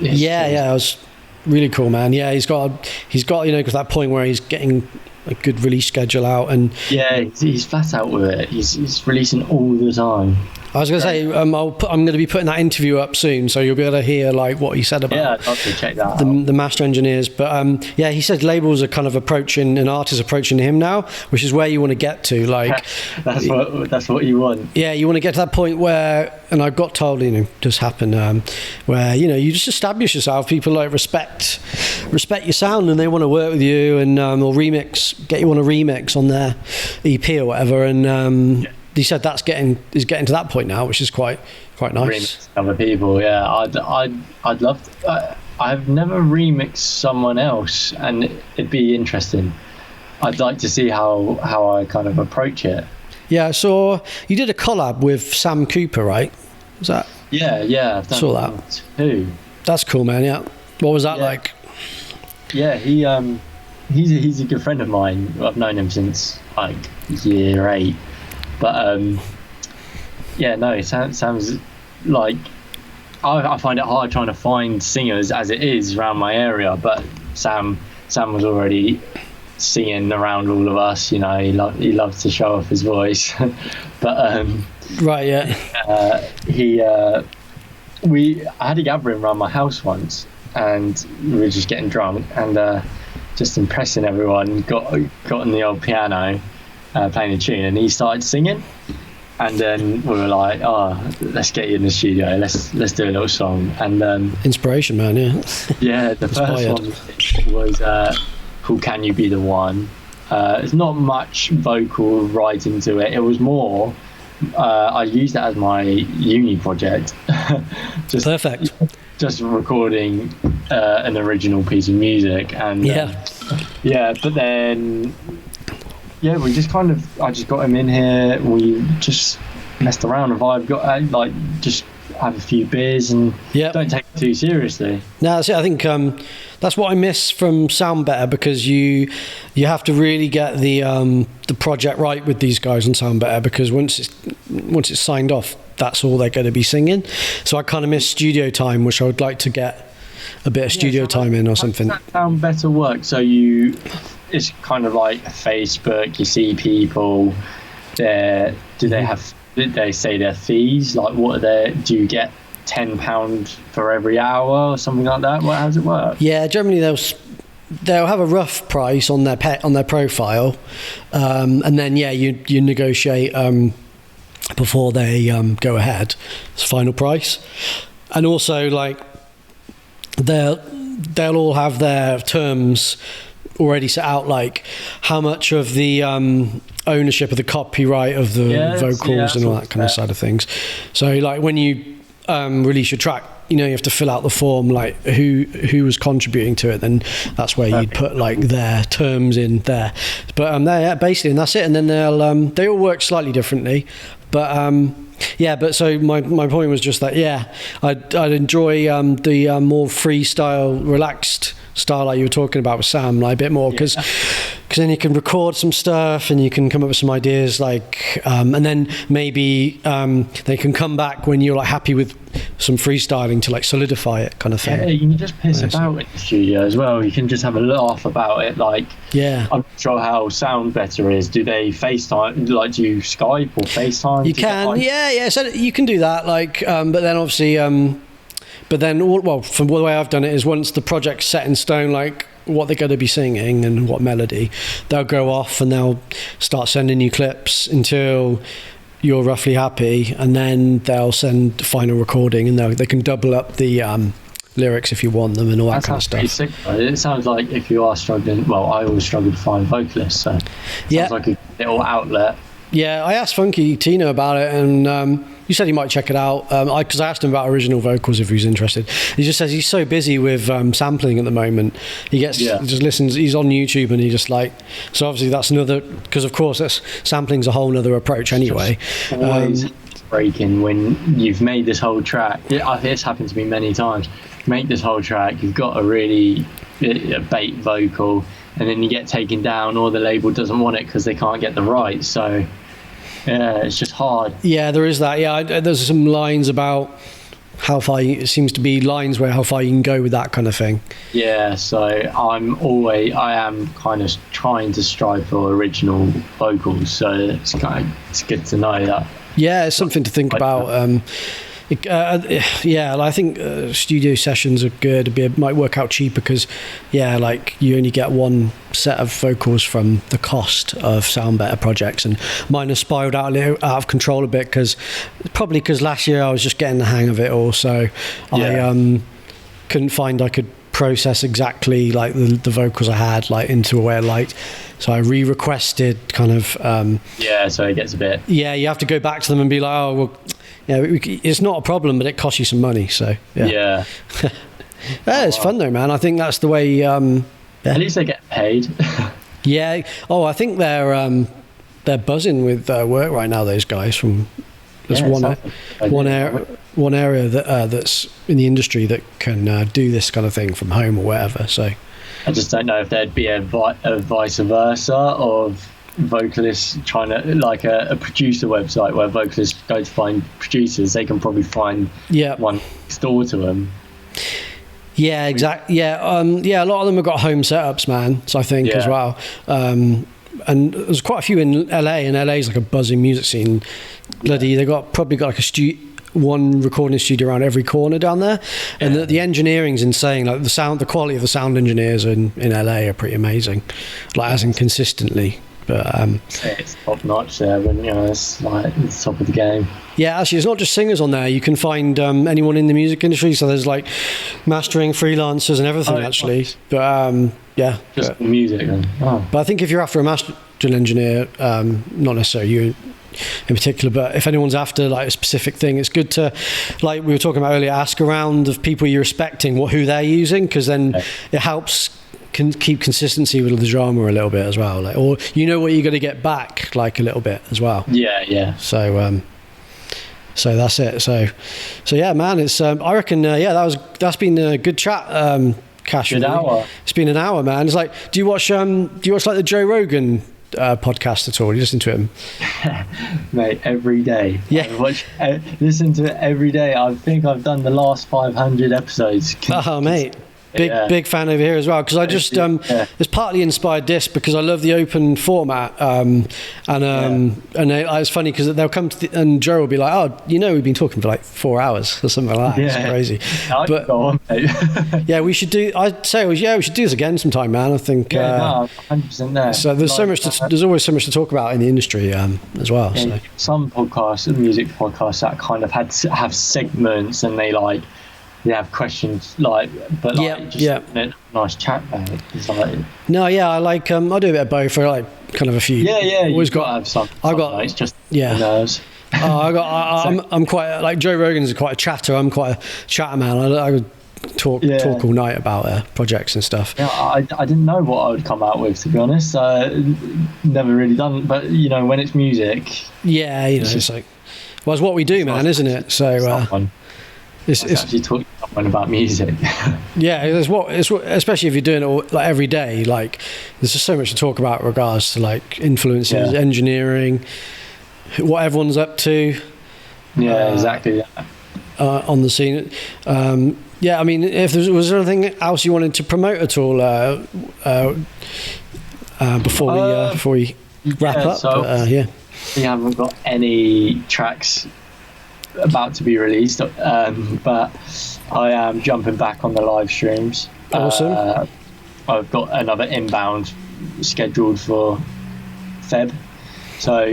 It was really cool, man. Yeah, he's got because that point where he's getting a good release schedule out, and he's flat out with it. He's releasing all the time. I was going to say, I'm going to be putting that interview up soon, so you'll be able to hear like what he said about I'd love to check that the master engineers. But he said labels are kind of approaching, and artists approaching him now, which is where you want to get to. Like that's what you want. Yeah, you want to get to that point where, and I got told, just happened, where you just establish yourself. People like respect your sound, and they want to work with you, and or get you on a remix on their EP or whatever, and. He said is getting to that point now, which is quite nice. Other people, yeah. I'd love to, I've never remixed someone else, and it'd be interesting. I'd like to see how I kind of approach it. Yeah, I saw you did a collab with Sam Cooper, right? Was that? Yeah. I've done saw that too. That's cool, man. Yeah. What was that like? Yeah, he's a good friend of mine. I've known him since like year 8. But it sounds like I find it hard trying to find singers as it is around my area. But Sam was already singing around all of us. He loves to show off his voice. But right, yeah. I had a gathering around my house once, and we were just getting drunk and just impressing everyone. Got on the old piano. Playing a tune, and he started singing, and then we were like, let's get you in the studio, let's do a little song. And inspiration, man. The first one was called Can You Be the One. It's not much vocal right into it. It was more I used that as my uni project. Perfect. Just recording an original piece of music, and but then we just I just got him in here. We just messed around and vibe. Just have a few beers and don't take it too seriously. No, that's it. I think that's what I miss from Sound Better, because you have to really get the project right with these guys on Sound Better, because once it's signed off, that's all they're going to be singing. So I kind of miss studio time, which I would like to get a bit of studio time in or something. That Sound Better work. So it's kind of like Facebook. You see people there. Did they say their fees? Like, what are their? Do you get £10 for every hour or something like that? How does it work? Yeah, generally they'll have a rough price on their profile, and then you negotiate before they go ahead. It's final price, and also like they'll all have their terms already set out, like how much of the ownership of the copyright of the vocals and all that kind of side of things. So like when you release your track, you have to fill out the form, like who was contributing to it, then that's where you'd put like their terms in there. But basically, and that's it. And then they all work slightly differently, but but so my point was just that I'd enjoy the more freestyle, relaxed style like you were talking about with Sam, like a bit more, because then you can record some stuff and you can come up with some ideas, like and then maybe they can come back when you're like happy with some freestyling to like solidify it, kind of thing. Yeah, you can just piss about in the studio as well. You can just have a laugh about it. Like, I'm not sure how Sound Better is. Do they FaceTime? Like, do you Skype or FaceTime? You can, So you can do that. Like, but then obviously, from the way I've done it is once the project's set in stone, like what they're going to be singing and what melody, they'll go off and they'll start sending you clips until you're roughly happy, and then they'll send the final recording, and they can double up the lyrics if you want them and all that kind of stuff. Sick, right? It sounds like if you are struggling, well, I always struggle to find vocalists, so it sounds like a little outlet. Yeah, I asked Funky Tino about it, and you said he might check it out. Because I asked him about original vocals if he was interested. He just says he's so busy with sampling at the moment. He just listens. He's on YouTube, and he just like. So obviously that's another, because of course sampling's a whole other approach anyway. Always breaking when you've made this whole track. It's happened to me many times. Make this whole track, you've got a really bait vocal, and then you get taken down, or the label doesn't want it because they can't get the rights. So. Yeah, it's just hard. Yeah, there is that. Yeah, there's some lines about how far it seems to be lines where how far you can go with that kind of thing. Yeah, so I am kind of trying to strive for original vocals. So it's good to know that. Yeah, it's something to think about. I think studio sessions are good. It might work out cheaper because, like you only get one set of vocals from the cost of Sound Better projects, and mine has spiraled out of control a bit because last year I was just getting the hang of it all, so I couldn't find I could process exactly like the vocals I had like into a way I liked, so I re-requested kind of so it gets a bit you have to go back to them and be like, oh well, it's not a problem, but it costs you some money. So it's fun though, man. I think that's the way. At least they get paid. I think they're buzzing with work right now. Those guys from one area that's in the industry that can do this kind of thing from home or wherever. So I just don't know if there'd be a vice versa of vocalists trying to, like a producer website where vocalists go to find producers. They can probably find one next door to them. Yeah, exactly. A lot of them have got home setups, man. So I think as well. And there's quite a few in LA, and LA's like a buzzing music scene. Bloody, they probably got like one recording studio around every corner down there, and the engineering's insane. Like the quality of the sound engineers in LA are pretty amazing, like as in consistently. But it's top notch there, when it's like it's top of the game. Yeah, actually, it's not just singers on there. You can find anyone in the music industry. So there's like mastering freelancers and everything, actually. Nice. But just music. But I think if you're after a mastering engineer, not necessarily you in particular, but if anyone's after like a specific thing, it's good to, like we were talking about earlier, ask around of people you're respecting who they're using, because then it helps can keep consistency with the drama a little bit as well, like, or what you're going to get back like a little bit as well. So that's it. So yeah, man, it's I reckon that's been a good chat, Kash. Good hour. It's been an hour, man. It's like, do you watch like the Joe Rogan podcast at all? You listen to him? Mate, every day. Listen to it every day. I think I've done the last 500 episodes. Oh, mate. Big fan over here as well, because I just it's partly inspired this because I love the open format, it's funny because they'll come to and Joe will be like, oh, we've been talking for like 4 hours or something like that. It's crazy. But we should do. I'd say we should do this again sometime, man. I think 100% there. So there's there's always so much to talk about in the industry as well. So some podcasts, music podcasts, that kind of have segments and they have questions a nice chat about it. I like I do a bit of both. I like kind of a few. Always got to have some. It's just nerves. I'm quite like Joe Rogan's quite a chatter. I'm quite a chatter man. I would talk all night about projects and stuff. I didn't know what I would come out with, to be honest. Never really done, but when it's music, it's like, well, it's what we do, man, isn't it? So it's actually talking to someone about music. It's what especially if you're doing it all, like every day. Like there's just so much to talk about in regards to like influences, engineering, what everyone's up to. Exactly. On the scene. I mean, if was there anything else you wanted to promote at all before we wrap up? We haven't got any tracks about to be released, but I am jumping back on the live streams. Awesome. I've got another inbound scheduled for Feb, so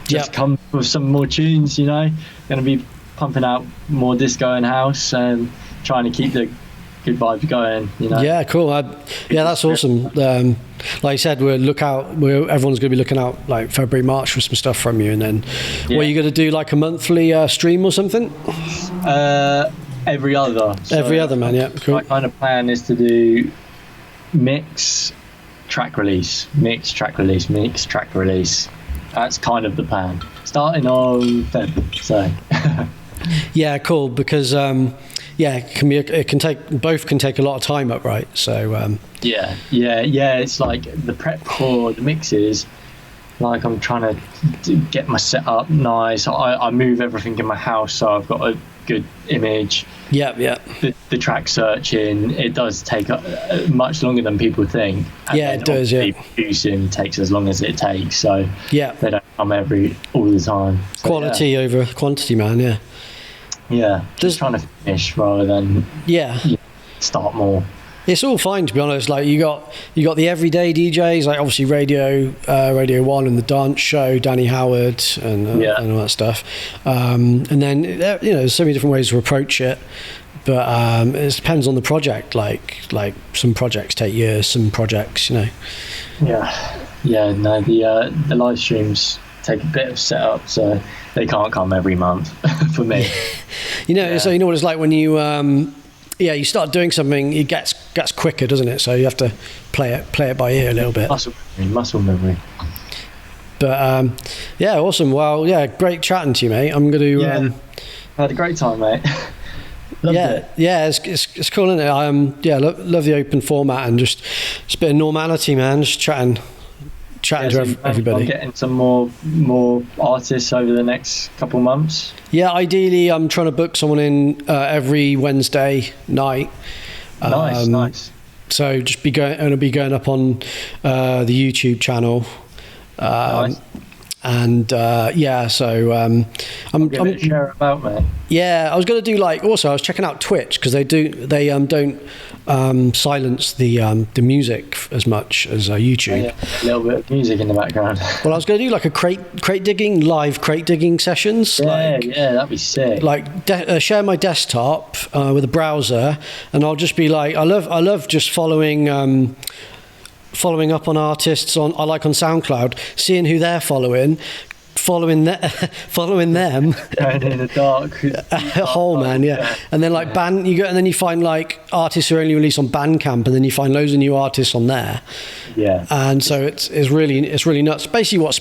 just come with some more tunes. Going to be pumping out more disco and house and trying to keep the good vibes going. Cool. That's awesome. Like I said, everyone's going to be looking out like February, March for some stuff from you, and then what are you going to do, like a monthly stream or something? Every other. Every other, man. Yeah, cool. My kind of plan is to do mix, track release. That's kind of the plan. Starting on Feb. So. Cool. Because both can take a lot of time up, right? So it's like the prep for the mixes, like I'm trying to get my setup nice. I move everything in my house, so I've got a good image. The track searching, it does take much longer than people think, and it does. Producing takes as long as it takes, so they don't come all the time. So, quality over quantity, man. Just trying to finish rather than start more. It's all fine, to be honest. Like you got the everyday DJs, like obviously Radio 1 and the Dance Show, Danny Howard and all that stuff. And then there's so many different ways to approach it, but it depends on the project. Like some projects take years, some projects, the live streams take a bit of setup, so they can't come every month for me. So you know what it's like when you you start doing something, it gets quicker, doesn't it? So you have to play it by ear a little bit. Muscle memory. But awesome. Well, great chatting to you, mate. I'm going to I had a great time, mate. It's cool, isn't it? Love the open format and just a bit of normality, man. Just chatting to everybody. I'm getting some more artists over the next couple months. Ideally I'm trying to book someone in every Wednesday night. Nice. So just going to be going up on the YouTube channel. Nice. And I'm share about, mate. I was going to do also I was checking out Twitch because they don't silence the music as much as YouTube. A little bit of music in the background. Well, I was going to do like a live crate digging sessions. That'd be sick. Share my desktop with a browser, and I'll just be like, I love just following up on artists I like on SoundCloud, seeing who they're following them going in the dark hole, man. And then and then you find like artists who are only released on Bandcamp, and then you find loads of new artists on there. And so it's really nuts. Basically what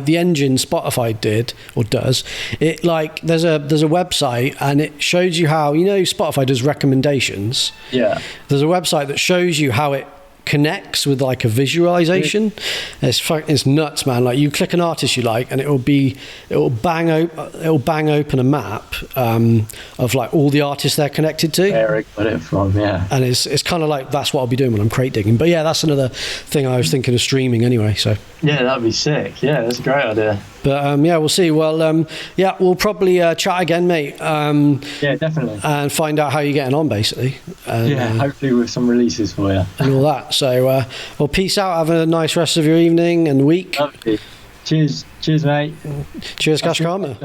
the engine Spotify did or does, it there's a website and it shows you how Spotify does recommendations. There's a website that shows you how it connects with like a visualization. It's nuts, man. Like you click an artist you like, and it'll bang open a map of like all the artists they're connected to. Where it got it from, yeah. And it's kind of like that's what I'll be doing when I'm crate digging. But yeah, that's another thing I was thinking of streaming anyway. So yeah, that'd be sick. Yeah, that's a great idea. But yeah, we'll see. Well, yeah, we'll probably chat again, mate. Yeah, definitely. And find out how you're getting on, basically. Yeah, hopefully with some releases for you. And all that. So, well, peace out. Have a nice rest of your evening and week. Lovely. Cheers, mate. Cheers, Kash Karma.